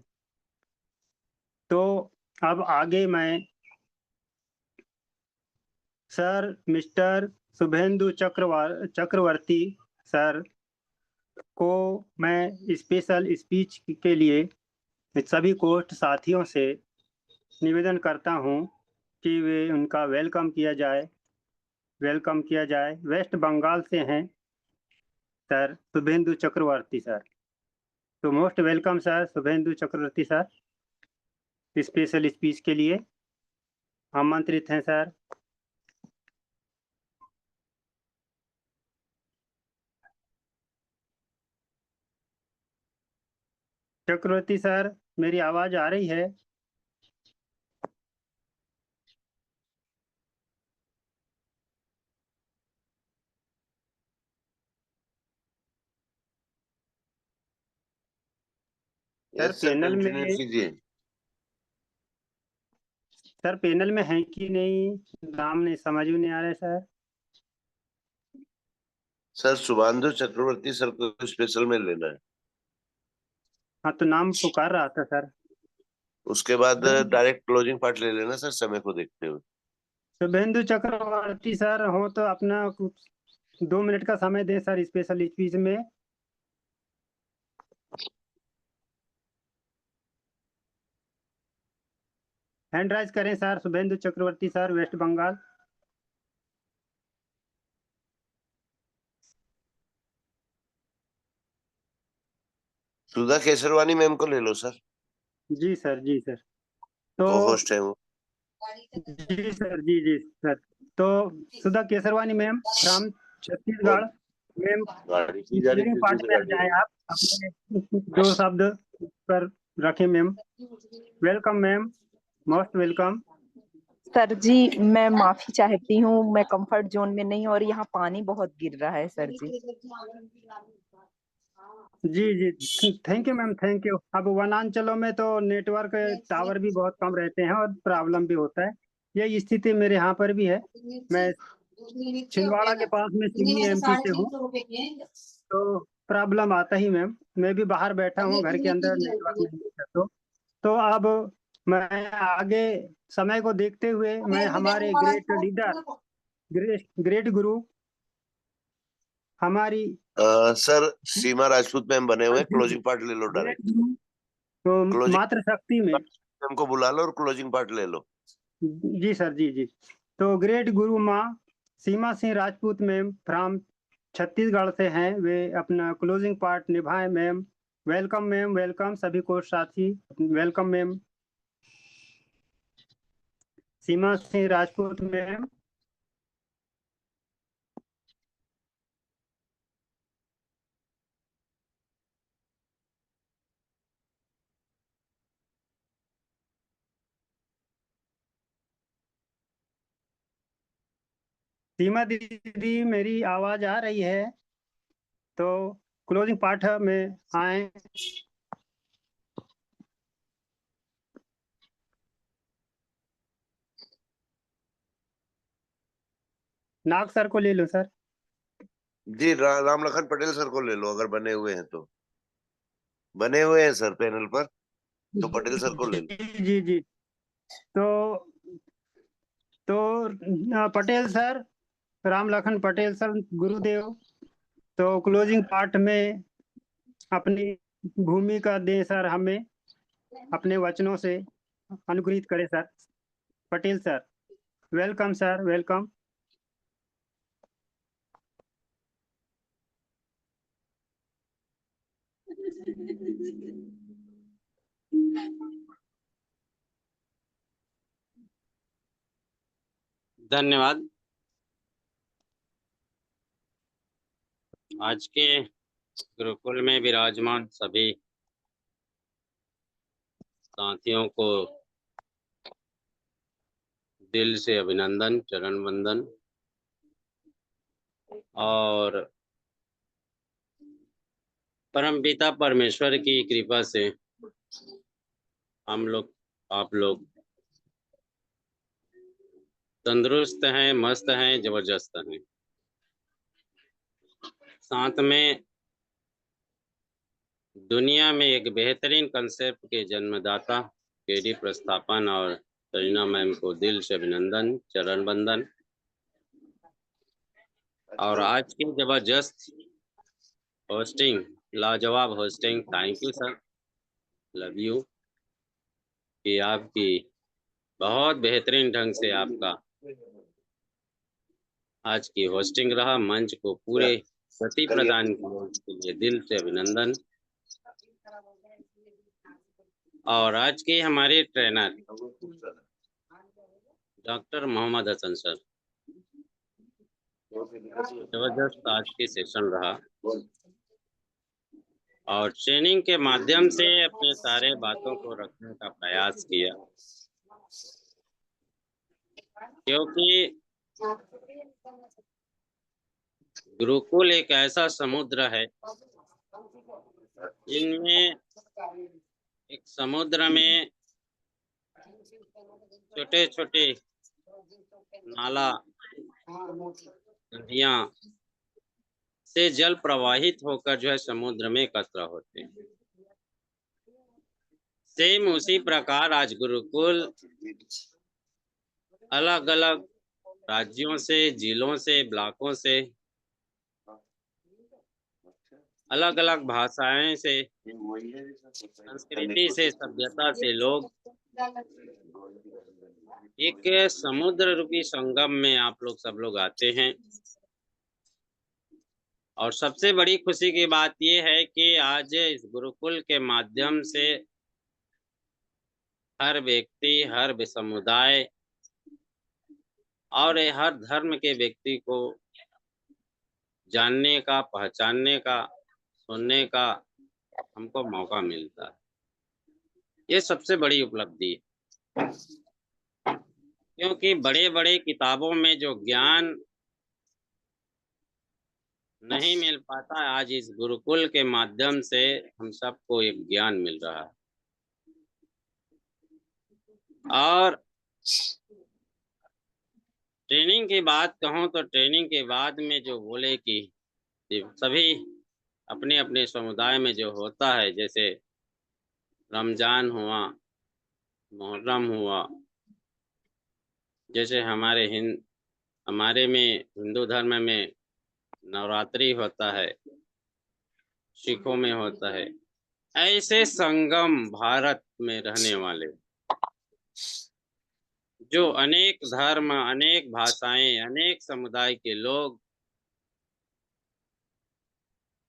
तो अब आगे मैं सर मिस्टर शुभेंदु चक्रवर्ती सर को मैं स्पेशल स्पीच के लिए सभी कोस्ट साथियों से निवेदन करता हूं कि वे उनका वेलकम किया जाए। वेस्ट बंगाल से हैं सर शुभेंदु चक्रवर्ती सर। तो मोस्ट वेलकम सर शुभेंदु चक्रवर्ती सर, स्पेशल स्पीच के लिए आमंत्रित हैं सर। चक्रवर्ती सर, मेरी आवाज आ रही है? Sir yes sir, panel continue में कीजिए। सर पैनल में है कि नहीं, नाम नहीं समझ में नहीं आ रहा है सर। सर शुभांशु चक्रवर्ती सर को स्पेशल में लेना है। हाँ, तो नाम पुकार रहा था सर। उसके बाद डायरेक्ट क्लोजिंग पार्ट ले लेना सर, समय को देखते हुए। शुभेंदु चक्रवर्ती सर हो तो अपना कुछ 2 मिनट का समय दें सर स्पेशल स्पीच में। हैंड राइज करें सर, शुभेंदु चक्रवर्ती सर, वेस्ट बंगाल। सुधा केसरवानी मैम को ले लो सर, जी सर, जी सर। तो को होस्ट है वो। जी सर, जी जी सर। तो सुधा केसरवानी मैम फ्रॉम छत्तीसगढ़, और मैम गाड़ी की जा रही क्लोजिंग किस पार्ट से में आ गाड़ी जाए है? आप, अपने 2 शब्द पर रखें ma'am. Welcome ma'am, most welcome. Sir ji, मैं माफी चाहती हूँ, मैं कंफर्ट जोन में नहीं, और यहाँ पानी बहुत गिर रहा है सर जी। जी जी, thank you ma'am, thank you. अब वनांचलों में तो नेटवर्क टावर भी बहुत कम रहते हैं और प्रॉब्लम भी होता है। यही स्थिति मेरे यहाँ पर भी है। मैं छिंदवाड़ा के पास में सिवनी एमपी से हूँ, तो प्रॉब्लम आता ही मैम। मैं भी बाहर बैठा हूँ, घर के अंदर नेटवर्क नहीं है। तो अब मैं आगे समय को देखते हुए मैं हमारे ग्रेट लीडर, ग्रेट गुरु, हमारी सर सीमा राजपूत मैम बने हुए हैं, क्लोजिंग पार्ट ले लो ग्रेट डायरेक्ट। गुरु तो क्लोजिंग मातृशक्ति में। मैम को बुला लो और क्लोजिंग पार्ट ले लो। जी सर, जी जी। तो ग्रेट गुरु माँ सीमा सिंह राजपूत मैम फ्रॉम छत्तीसगढ़ से हैं, वे अपना क्लोजिंग पार्ट निभाएं मैम। वेलकम मैम, वेलकम सभी को साथी, वेलकम मैम सीमा सिंह राजपूत मैम। सीमा दीदी, मेरी आवाज आ रही है? तो क्लोजिंग पार्ट में आए। नाग सर को ले लो सर। जी राम लखन पटेल सर को ले लो, अगर बने हुए हैं तो। बने हुए हैं सर पैनल पर, तो पटेल सर को ले लो। जी जी जी। तो पटेल सर, राम लखन पटेल सर, गुरुदेव, तो क्लोजिंग पार्ट में अपनी भूमिका दें सर, हमें अपने वचनों से अनुग्रहित करें sir. Patel sir, welcome sir, welcome. धन्यवाद। आज के गुरुकुल में विराजमान सभी साथियों को दिल से अभिनंदन, चरण वंदन। और परमपिता परमेश्वर की कृपा से हम लोग, आप लोग तंदुरुस्त हैं, मस्त हैं, जबरदस्त हैं। साथ में दुनिया में एक बेहतरीन कंसेप्ट के जन्मदाता केडी प्रस्थापन और सजना मैम को दिल से अभिनंदन, चरण वंदन। और आज की जबरदस्त होस्टिंग, लाजवाब hosting, thank you sir, love you, कि आपकी बहुत बेहतरीन ढंग से आपका आज की होस्टिंग रहा। मंच को पूरे गति प्रदान किए उसके लिए दिल से अभिनंदन। और आज के हमारे trainer doctor Mohammad Hasan sir, जबरदस्त आज की सेशन रहा। और ट्रेनिंग के माध्यम से अपने सारे बातों को रखने का प्रयास किया, क्योंकि गुरुकुल एक ऐसा समुद्र है, इनमें एक समुद्र में छोटे छोटे नाला, नदियां से जल प्रवाहित होकर जो है समुद्र में एकत्र होते हैं। सेम उसी प्रकार आज गुरुकुल अलग अलग राज्यों से, जिलों से, ब्लॉकों से, अलग अलग भाषाएं से, संस्कृति से, सभ्यता से लोग एक समुद्र रूपी संगम में आप लोग सब लोग आते हैं। और सबसे बड़ी खुशी की बात यह है कि आज इस गुरुकुल के माध्यम से हर व्यक्ति, हर समुदाय और हर धर्म के व्यक्ति को जानने का, पहचानने का, सुनने का हमको मौका मिलता है। ये सबसे बड़ी उपलब्धि है, क्योंकि बड़े बड़े किताबों में जो ज्ञान नहीं मिल पाता, आज इस गुरुकुल के माध्यम से हम सबको एक ज्ञान मिल रहा है। और ट्रेनिंग की बात कहूँ तो ट्रेनिंग के बाद में जो बोले कि सभी अपने अपने समुदाय में जो होता है, जैसे रमजान हुआ, मुहर्रम हुआ, जैसे हमारे में हिंदू धर्म में नवरात्रि होता है, सिखों में होता है, ऐसे संगम भारत में रहने वाले जो अनेक धर्म, अनेक भाषाएं, अनेक समुदाय के लोग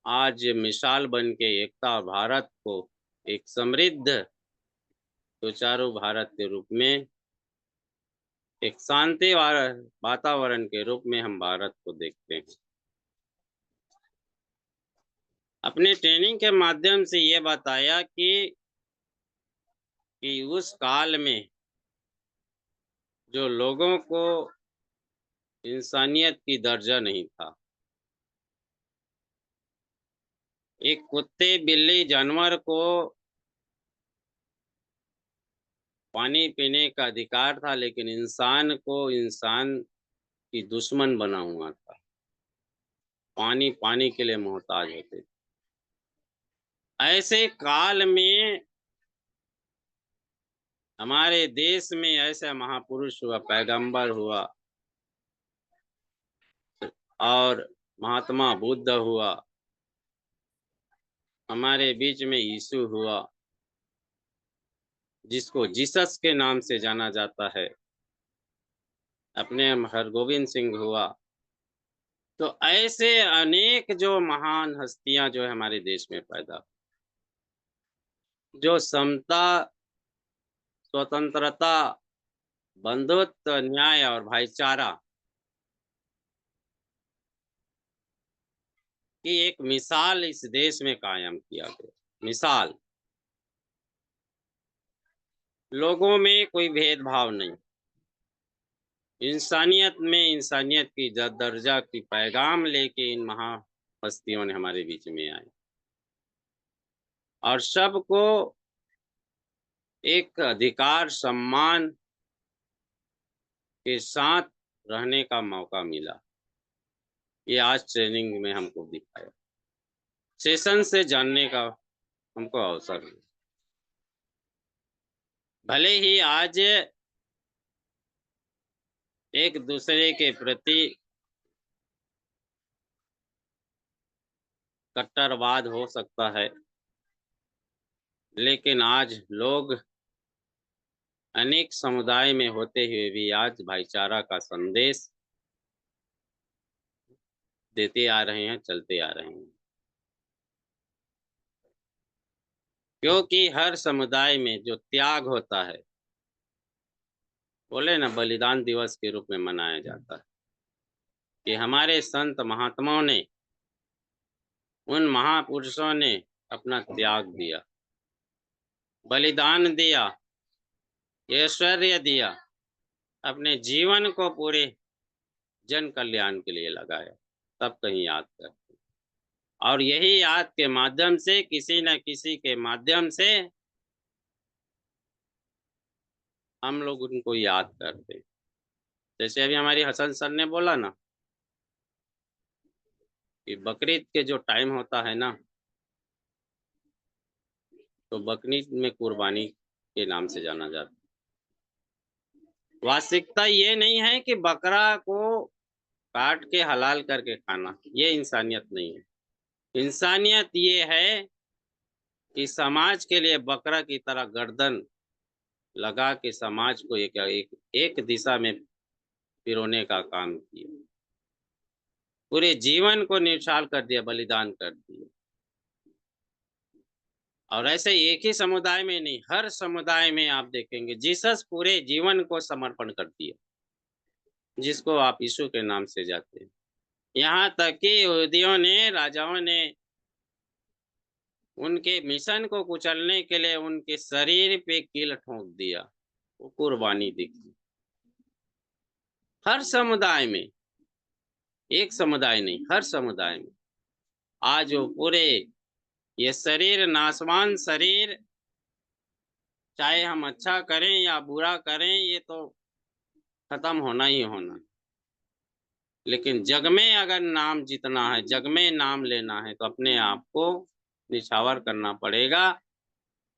आज मिसाल बन के एकता भारत को एक समृद्ध सुचारू भारत के रूप में, एक शांति वातावरण के रूप में हम भारत को देखते हैं। अपने ट्रेनिंग के माध्यम से ये बताया कि उस काल में जो लोगों को इंसानियत की दर्जा नहीं था, एक कुत्ते, बिल्ली, जानवर को पानी पीने का अधिकार था, लेकिन इंसान को इंसान की दुश्मन बना हुआ था। पानी पानी के लिए मोहताज होते थे। ऐसे काल में हमारे देश में ऐसा महापुरुष हुआ, पैगंबर हुआ और महात्मा बुद्ध हुआ, हमारे बीच में यीशु हुआ जिसको जीसस के नाम से जाना जाता है, अपने हरगोविंद सिंह हुआ। तो ऐसे अनेक जो महान हस्तियां जो है हमारे देश में पैदा, जो समता, स्वतंत्रता, बंधुत्व, न्याय और भाईचारा की एक मिसाल इस देश में कायम किया गया। मिसाल, लोगों में कोई भेदभाव नहीं, इंसानियत में इंसानियत की दर्जा की पैगाम लेके इन महाहस्तियों ने हमारे बीच में आए और सबको एक अधिकार सम्मान के साथ रहने का मौका मिला। ये आज ट्रेनिंग में हमको दिखाया, सेशन से जानने का हमको अवसर मिला। भले ही आज एक दूसरे के प्रति कट्टरवाद हो सकता है, लेकिन आज लोग अनेक समुदाय में होते हुए भी आज भाईचारा का संदेश देते आ रहे हैं, चलते आ रहे हैं। क्योंकि हर समुदाय में जो त्याग होता है, बोले ना, बलिदान दिवस के रूप में मनाया जाता है कि हमारे संत महात्माओं ने, उन महापुरुषों ने अपना त्याग दिया, बलिदान दिया, ऐश्वर्य दिया, अपने जीवन को पूरे जन कल्याण के लिए लगाया, तब कहीं याद करते। और यही याद के माध्यम से, किसी न किसी के माध्यम से हम लोग उनको याद करते। जैसे अभी हमारी हसन सर ने बोला ना कि बकरीद के जो टाइम होता है ना, तो बकरीद में कुर्बानी के नाम से जाना जाता है। वास्तविकता ये नहीं है कि बकरा को काट के हलाल करके खाना, ये इंसानियत नहीं है। इंसानियत ये है कि समाज के लिए बकरा की तरह गर्दन लगा के समाज को एक दिशा में पिरोने का काम किया, पूरे जीवन को न्यौछावर कर दिया, बलिदान कर दिया। और ऐसे एक ही समुदाय में नहीं, हर समुदाय में आप देखेंगे जीसस पूरे जीवन को समर्पण कर दिया, जिसको आप यीशु के नाम से जाते हैं। यहाँ तक कि यहूदियों ने, राजाओं ने उनके मिशन को कुचलने के लिए उनके शरीर पे कील ठोक दिया, वो कुर्बानी दिखी। हर समुदाय में, एक समुदाय नहीं, हर समुदाय में आज वो पूरे, ये शरीर नासवान शरीर, चाहे हम अच्छा करें या बुरा करें, ये तो खत्म होना ही होना। लेकिन जग में अगर नाम जीतना है, जग में नाम लेना है, तो अपने आप को निछावर करना पड़ेगा।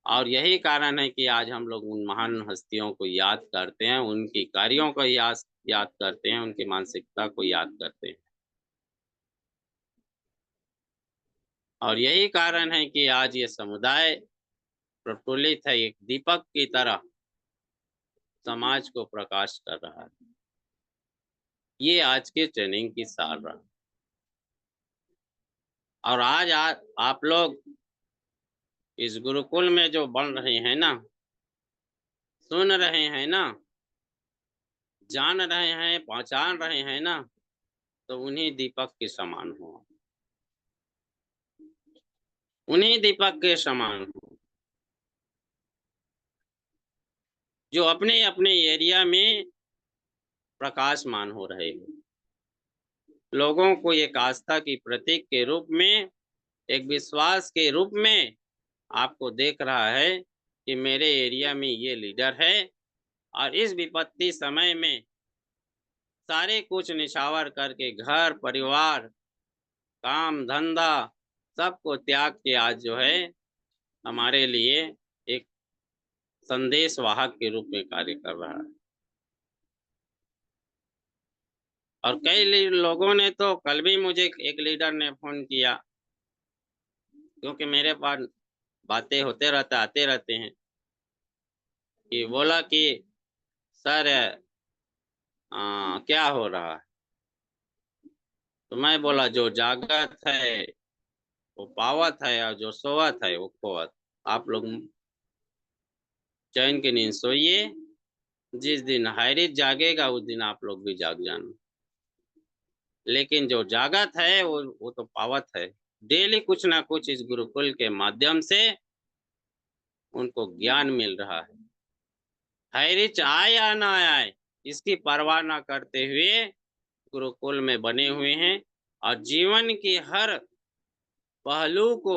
और यही कारण है कि आज हम लोग उन महान हस्तियों को याद करते हैं, उनकी कार्यों को याद करते हैं, उनकी मानसिकता को याद करते हैं। और यही कारण है कि आज ये समुदाय प्रफुल्लित है, एक दीपक की तरह समाज को प्रकाश कर रहा है। ये आज के ट्रेनिंग की सार रहा। और आज आप लोग इस गुरुकुल में जो बन रहे हैं ना, सुन रहे हैं ना, जान रहे हैं, पहचान रहे हैं ना, तो उन्हीं दीपक के समान हो, उन्हीं दीपक के समान हो, जो अपने अपने एरिया में प्रकाशमान हो रहे हो, लोगों को एक आस्था की प्रतीक के रूप में, एक विश्वास के रूप में आपको देख रहा है कि मेरे एरिया में ये लीडर है और इस विपत्ति समय में सारे कुछ निछावर करके घर परिवार काम धंधा सबको त्याग के आज जो है हमारे लिए एक संदेश वाहक के रूप में कार्य कर रहा है। और कई लोगों ने तो कल भी मुझे एक लीडर ने फोन किया, क्योंकि मेरे पास बातें होते रहते आते रहते हैं, कि बोला कि सर क्या हो रहा है। तो मैं बोला जो जागत है वो पावत है और जो सोवत है वो खोवत। आप लोग चैन की नींद सोइए, जिस दिन हैरित जागेगा उस दिन आप लोग भी जाग जाना। लेकिन जो जागत है वो तो पावत है। डेली कुछ ना कुछ इस गुरुकुल के माध्यम से उनको ज्ञान मिल रहा है। हैरिच आए या ना आए इसकी परवाह ना करते हुए गुरुकुल में बने हुए हैं और जीवन की हर पहलू को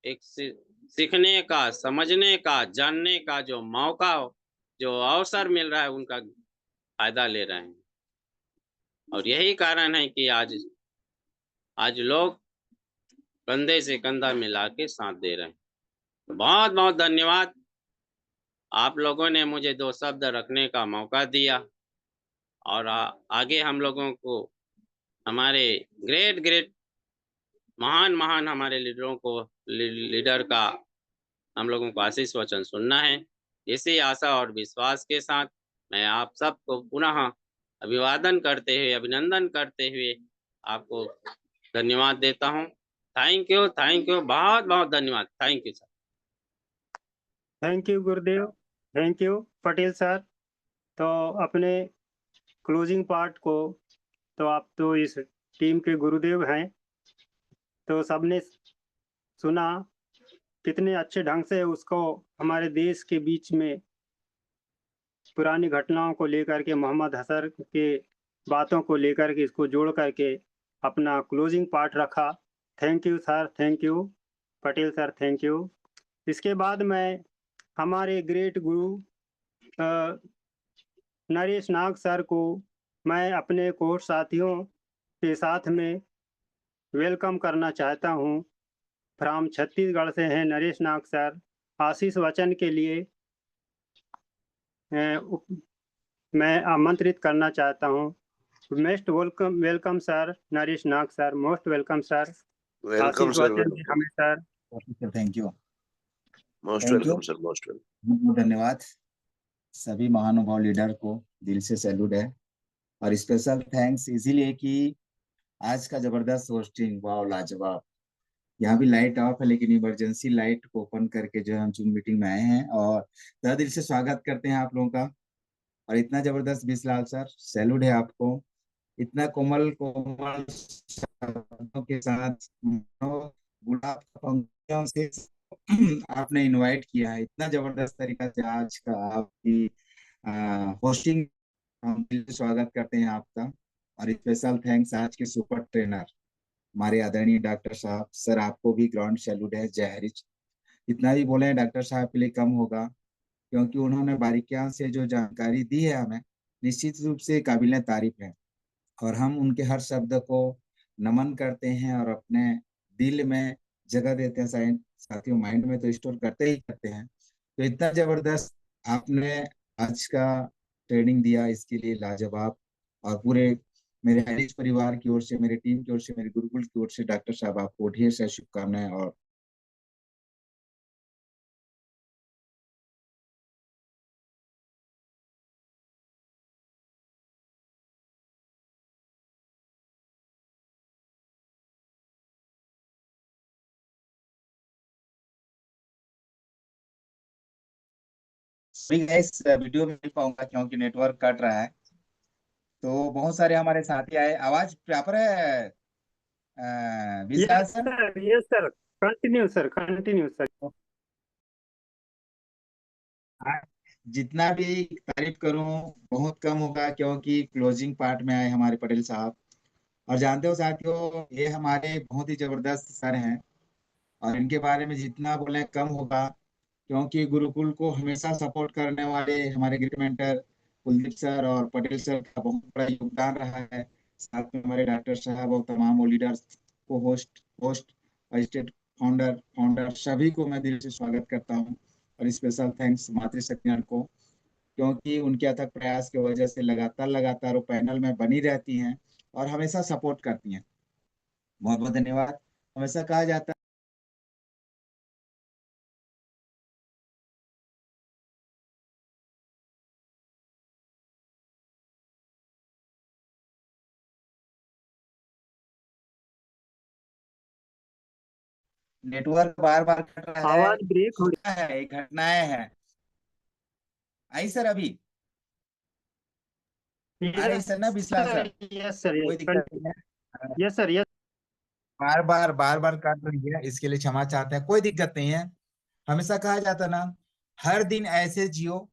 एक सीखने का, समझने का, जानने का जो मौका, जो अवसर मिल रहा है उनका फायदा ले रहे हैं। और यही कारण है कि आज लोग कंधे से कंधा मिला के साथ दे रहे हैं। तो बहुत बहुत धन्यवाद, आप लोगों ने मुझे 2 शब्द रखने का मौका दिया। और आगे हम लोगों को हमारे ग्रेट महान हमारे लीडरों को लीडर का हम लोगों को आशीष वचन सुनना है। इसी आशा और विश्वास के साथ मैं आप सबको पुनः अभिवादन करते हुए, अभिनंदन करते हुए आपको धन्यवाद देता हूँ। थैंक यू, बहुत बहुत धन्यवाद। Thank you sir. Thank you Gurudev, thank you Patel sir. तो अपने क्लोजिंग पार्ट को, तो आप तो इस टीम के गुरुदेव हैं, तो सबने सुना कितने अच्छे ढंग से उसको हमारे देश के बीच में पुरानी घटनाओं को लेकर के, मोहम्मद हसन के बातों को लेकर के इसको जोड़ करके अपना क्लोजिंग पार्ट रखा। Thank you sir, thank you Patel sir, thank you. इसके बाद मैं हमारे ग्रेट गुरु नरेश नाग सर को मैं अपने कोर्स साथियों के साथ में वेलकम करना चाहता हूं। फ्रॉम छत्तीसगढ़ से हैं नरेश नाग सर। आशीष वचन के लिए मैं आमंत्रित करना चाहता हूं। Most welcome sir Naresh Nag sir, most welcome sir. Welcome Ashish sir, वचन दें हमें sir. Thank you, most Thank you. Welcome sir, most welcome. बहुत धन्यवाद। सभी महानुभाव लीडर को दिल से सैल्यूट है। और स्पेशल थैंक्स इसीलिए कि आज का जबरदस्त होस्टिंग, वाह लाजवाब। यहाँ भी लाइट ऑफ है लेकिन इमरजेंसी लाइट को ओपन करके जो हम जूम मीटिंग में आए हैं, और तहे दिल से स्वागत करते हैं आप लोगों का। और इतना जबरदस्त बिस्लाल सर, सैल्यूट है आपको। इतना कोमल कोमल शब्दों के साथ गुलाब पंक्तियों से आपने इनवाइट किया है। इतना जबरदस्त तरीका से आज का आपकी होस्टिंग, हम दिल से स्वागत करते हैं आपका। और स्पेशल थैंक्स आज के सुपर ट्रेनर हमारे आदरणीय डॉक्टर साहब। सर आपको भी ग्राउंड सैल्यूट है, जय हरीश। इतना भी बोले डॉक्टर साहब के लिए कम होगा, क्योंकि उन्होंने बारीकियां से जो जानकारी दी है हमें, निश्चित रूप से काबिल तारीफ है। और हम उनके हर शब्द को नमन करते हैं और अपने दिल में जगह देते हैं। साथियों माइंड में तो स्टोर करते ही करते हैं। तो इतना जबरदस्त आपने आज का ट्रेनिंग दिया, इसके लिए लाजवाब। और पूरे मेरे हरीश परिवार की ओर से, मेरी टीम की ओर से, मेरे गुरुकुल की ओर से डॉक्टर साहब आपको ढेर सारी शुभकामनाएं। और इस वीडियो में नहीं पाऊंगा क्योंकि नेटवर्क कट रहा है। तो बहुत सारे हमारे साथी आए। आवाज प्रॉपर है Vishal sir? Yes sir, continue sir, continue sir. जितना भी तारीफ करूं बहुत कम होगा, क्योंकि क्लोजिंग पार्ट में आए हमारे पटेल साहब। और जानते हो साथियों, ये हमारे बहुत ही जबरदस्त सर हैं, और इनके बारे में जितना बोले कम होगा, क्योंकि गुरुकुल को हमेशा सपोर्ट करने वाले हमारे ग्रेट मेंटर कुलदीप सर और पटेल सर का बहुत बड़ा योगदान रहा है। साथ में हमारे डॉक्टर साहब और तमाम लीडर्स को होस्ट और स्टेट फाउंडर सभी को मैं दिल से स्वागत करता हूँ। और स्पेशल थैंक्स मातृशक्तिगण को, क्योंकि उनके अथक प्रयास की वजह से लगातार वो पैनल में बनी रहती हैं और हमेशा सपोर्ट करती हैं। बहुत बहुत धन्यवाद। हमेशा कहा जाता है नेटवर्क बार बार कट रहा है, आवाज ब्रेक हो है घटनाएं हैं। आई सर अभी रही आ रही सर ना बिस्ला सर? यस सर, कोई दिक्कत नहीं है। Yes sir, yes. बार बार काट रही है, इसके लिए क्षमा चाहते हैं, कोई दिक्कत नहीं है। हमेशा कहा जाता ना, हर दिन ऐसे जियो,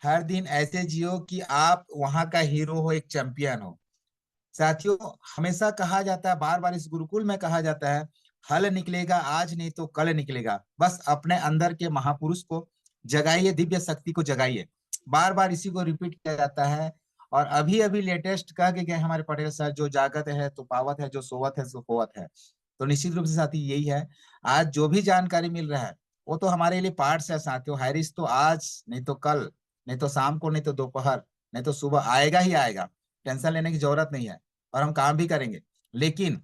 हर दिन ऐसे जियो कि आप वहां का हीरो हो, एक चैंपियन हो। साथियों, हमेशा कहा जाता है, बार बार इस गुरुकुल में कहा जाता है, हल निकलेगा आज नहीं तो कल निकलेगा। बस अपने अंदर के महापुरुष को जगाइए, दिव्य शक्ति को जगाइए। बार बार इसी को रिपीट किया जाता है। और अभी अभी लेटेस्ट कह के गए हमारे पटेल सर, जो जागत है तो पावत है, जो सोवत है सो होवत है। तो निश्चित रूप से साथी यही है, आज जो भी जानकारी मिल रहा है वो तो हमारे लिए पार्ट्स है साथियों। हाईरिस्क तो आज नहीं तो कल, नहीं तो शाम को, नहीं तो दोपहर, नहीं तो सुबह आएगा ही आएगा। टेंशन लेने की जरूरत नहीं है और हम काम भी करेंगे। लेकिन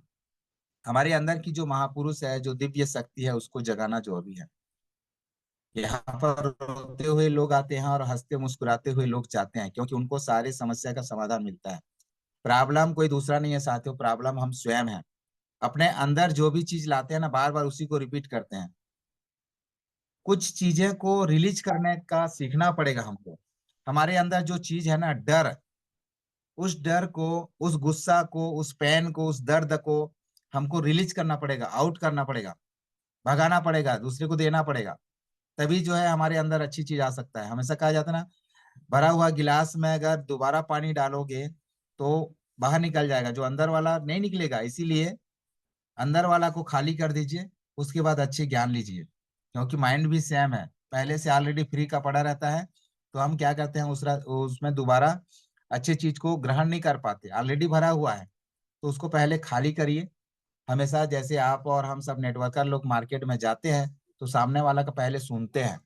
हमारे अंदर की जो महापुरुष है, जो दिव्य शक्ति है, उसको जगाना जरूरी है। यहाँ पर रोते हुए लोग आते हैं और हंसते मुस्कुराते हुए लोग जाते हैं, क्योंकि उनको सारी समस्या का समाधान मिलता है। प्रॉब्लम कोई दूसरा नहीं है साथियों, प्रॉब्लम हम स्वयं हैं। अपने अंदर जो भी चीज लाते हैं ना, बार बार उसी को रिपीट करते हैं। कुछ चीजें को रिलीज करने का सीखना पड़ेगा हमको। हमारे अंदर जो चीज है ना, डर, उस डर को, उस गुस्सा को, उस पेन को, उस दर्द को हमको रिलीज करना पड़ेगा, आउट करना पड़ेगा, भगाना पड़ेगा, दूसरे को देना पड़ेगा। तभी जो है हमारे अंदर अच्छी चीज आ सकता है। हमेशा कहा जाता है ना, भरा हुआ गिलास में अगर दोबारा पानी डालोगे तो बाहर निकल जाएगा, जो अंदर वाला नहीं निकलेगा। इसीलिए अंदर वाला को खाली कर दीजिए, उसके बाद अच्छे ज्ञान लीजिए। क्योंकि माइंड भी सेम है, पहले से ऑलरेडी फ्री का पड़ा रहता है। तो हम क्या करते हैं, उसमें दोबारा अच्छी चीज को ग्रहण नहीं कर पाते, ऑलरेडी भरा हुआ है। तो उसको पहले खाली करिए। हमेशा जैसे आप और हम सब नेटवर्कर लोग मार्केट में जाते हैं तो सामने वाला का पहले सुनते हैं,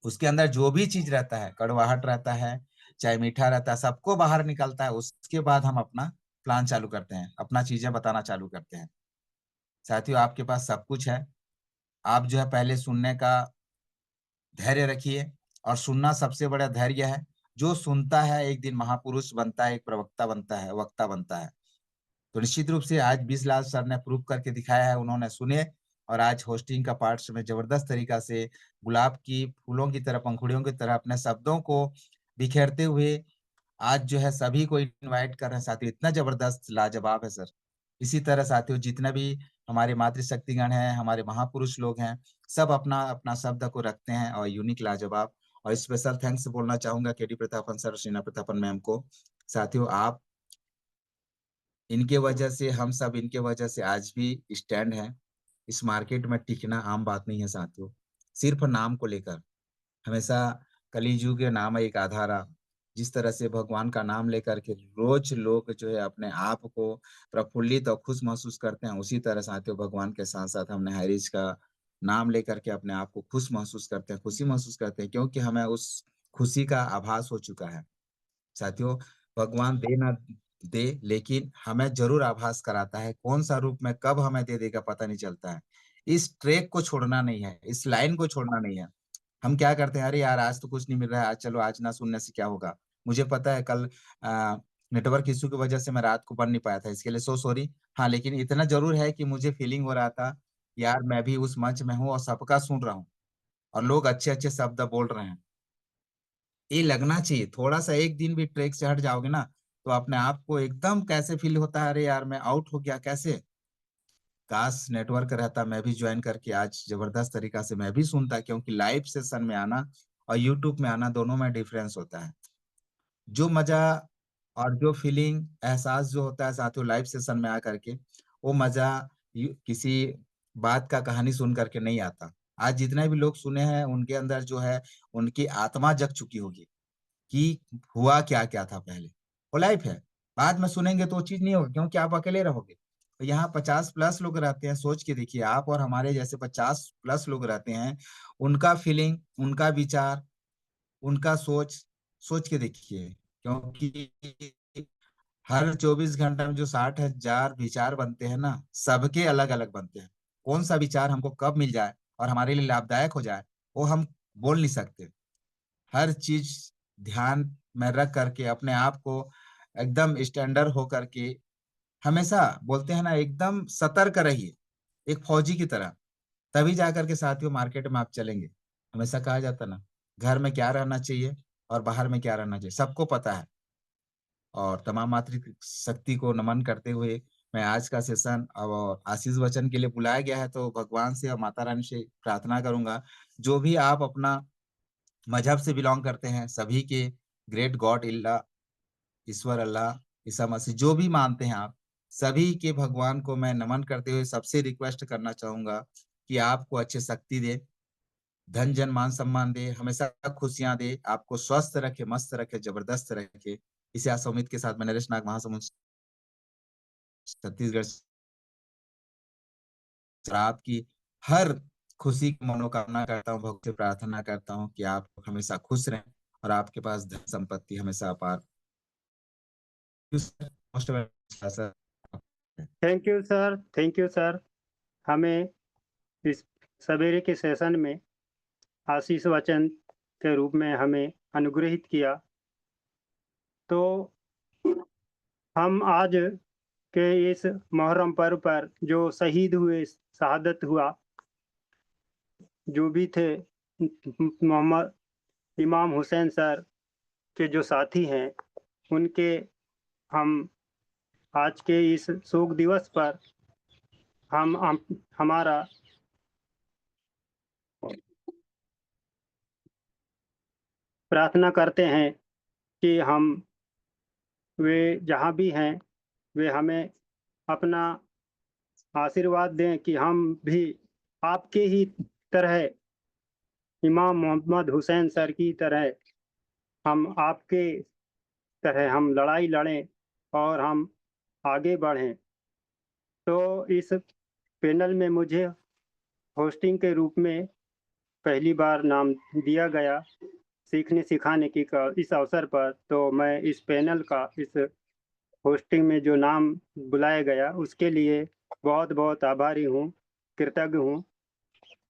उसके अंदर जो भी चीज रहता है, कड़वाहट रहता है चाहे मीठा रहता है, सबको बाहर निकलता है। उसके बाद हम अपना प्लान चालू करते हैं, अपना चीजें बताना चालू करते हैं। साथियों, आपके पास सब कुछ है, आप जो है पहले सुनने का धैर्य रखिए। और सुनना सबसे बड़ा धैर्य है। जो सुनता है एक दिन महापुरुष बनता है, एक प्रवक्ता बनता है, वक्ता बनता है। तो निश्चित रूप से आज बिस्लाल सर ने प्रूव करके दिखाया है, उन्होंने सुने और आज होस्टिंग का पार्ट में जबरदस्त तरीका से गुलाब की फूलों की तरह, पंखुड़ियों की तरह अपने शब्दों को बिखेरते हुए आज जो है सभी को इनवाइट कर रहे हैं। साथियों, इतना जबरदस्त लाजवाब है सर। इसी तरह साथियों, जितने भी हमारे मातृशक्तिगण हैं, हमारे महापुरुष लोग हैं, सब अपना अपना शब्द को रखते हैं और यूनिक लाजवाब। और स्पेशल थैंक्स बोलना चाहूंगा KD Prathapan sir, Sheena Prathapan ma'am को। साथियों, आप इनके वजह से, हम सब इनके वजह से आज भी स्टैंड है। इस मार्केट में टिकना आम बात नहीं है साथियों, सिर्फ नाम को लेकर। हमेशा कलिजुग के नाम एक आधारा, जिस तरह से भगवान का नाम लेकर के रोज लोग जो है अपने आप को प्रफुल्लित और खुश महसूस करते हैं, उसी तरह साथियों भगवान के साथ साथ हमने हरीश का नाम लेकर के अपने आप को खुश महसूस करते हैं, खुशी महसूस करते हैं, क्योंकि हमें उस खुशी का आभास हो चुका है। साथियों, भगवान दे ना दे, लेकिन हमें जरूर आभास कराता है। कौन सा रूप में कब हमें दे देगा पता नहीं चलता है। इस ट्रैक को छोड़ना नहीं है, इस लाइन को छोड़ना नहीं है। हम क्या करते हैं, अरे यार आज तो कुछ नहीं मिल रहा है, आज चलो, आज ना सुनने से क्या होगा। मुझे पता है कल नेटवर्क इशू की वजह से मैं रात को पढ़ नहीं पाया था, इसके लिए सो सॉरी। हाँ, लेकिन इतना जरूर है कि मुझे फीलिंग हो रहा था, यार मैं भी उस मंच में हूँ और सबका सुन रहा हूँ और लोग अच्छे अच्छे शब्द बोल रहे हैं। ये लगना चाहिए। थोड़ा सा एक दिन भी ट्रैक से हट जाओगे ना, तो अपने आप को एकदम कैसे फील होता है, अरे यार मैं आउट हो गया कैसे। काश नेटवर्क रहता, मैं भी ज्वाइन करके आज जबरदस्त तरीका से मैं भी सुनता, क्योंकि लाइव सेशन में आना और यूट्यूब में आना दोनों में डिफरेंस होता है। जो मजा और जो फीलिंग, एहसास जो होता है साथियों लाइव सेशन में आकर के, वो मजा किसी बात का कहानी सुन करके नहीं आता। आज जितने भी लोग सुने हैं उनके अंदर जो है, उनकी आत्मा जग चुकी होगी कि हुआ क्या क्या था पहले। वो लाइफ है, बाद में सुनेंगे तो वो चीज नहीं होगी, क्योंकि आप अकेले रहोगे। यहाँ 50+ लोग रहते हैं। सोच के देखिए, आप और हमारे जैसे 50+ लोग रहते हैं। उनका फीलिंग, उनका विचार, उनका सोच के देखिए, क्योंकि हर 24 घंटे में जो 60,000 विचार बनते हैं ना, सबके अलग अलग बनते हैं। कौन सा विचार हमको कब मिल जाए और हमारे लिए लाभदायक हो जाए, वो हम बोल नहीं सकते। हर चीज ध्यान में रख करके अपने आप को एकदम स्टैंडर्ड हो करके, हमेशा बोलते हैं ना, एकदम सतर्क रहिए, एक फौजी की तरह। तभी जाकर के साथियों मार्केट में आप चलेंगे। हमेशा कहा जाता ना, घर में क्या रहना चाहिए और बाहर में क्या रहना चाहिए, सबको पता है। और तमाम मातृशक्ति को नमन करते हुए मैं आज का सेशन और आशीष वचन के लिए बुलाया गया है, तो भगवान से और माता रानी से प्रार्थना करूंगा, जो भी आप अपना मजहब से बिलोंग करते हैं, सभी के ग्रेट गॉड अल्लाह, ईश्वर अल्लाह, ईसा मसीह, जो भी मानते हैं आप, सभी के भगवान को मैं नमन करते हुए सबसे रिक्वेस्ट करना चाहूंगा कि आपको अच्छे शक्ति दे, धन जन मान सम्मान दे, हमेशा खुशियां दे, आपको स्वस्थ रखे, मस्त रखे, जबरदस्त रखे। इसी आशा उम्मीद के साथ मैं नरेश नाग महासमुंद छत्तीसगढ़ से आपकी हर खुशी की मनोकामना करता हूँ, भगवान से प्रार्थना करता हूँ कि आप हमेशा खुश रहें और आपके पास धन संपत्ति हमेशा अपार। Thank you sir, thank you sir. हमें इस सवेरे के सेशन में आशीष वचन के रूप में हमें अनुग्रहित किया। तो हम आज के इस मुहर्रम पर्व पर जो शहीद हुए, शहादत हुआ, जो भी थे, मोहम्मद इमाम हुसैन सर के जो साथी हैं, उनके हम आज के इस शोक दिवस पर हम हमारा प्रार्थना करते हैं कि हम वे जहाँ भी हैं, वे हमें अपना आशीर्वाद दें कि हम भी आपके ही तरह, इमाम मोहम्मद हुसैन सर की तरह, हम आपके तरह हम लड़ाई लड़ें और हम आगे बढ़ें। तो इस पैनल में मुझे होस्टिंग के रूप में पहली बार नाम दिया गया सीखने सिखाने की इस अवसर पर, तो मैं इस पैनल का, इस होस्टिंग में जो नाम बुलाया गया, उसके लिए बहुत बहुत आभारी हूँ, कृतज्ञ हूँ।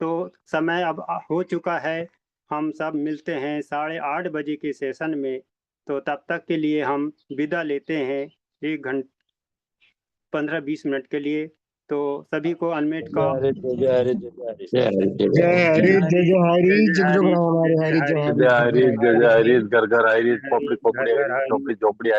तो समय अब हो चुका है, हम सब मिलते हैं 8:30 बजे के सेशन में। तो तब तक के लिए हम विदा लेते हैं 1 घंटे 15-20 मिनट के लिए। तो सभी को अनम्यूट का जय हरि जय हरि जुग जुग हमारे हरि जय हरि हरि जय हरि घर घर हरि झोपड़ी झोपड़ी घर घर हरि। झोपड़ी झोपड़ी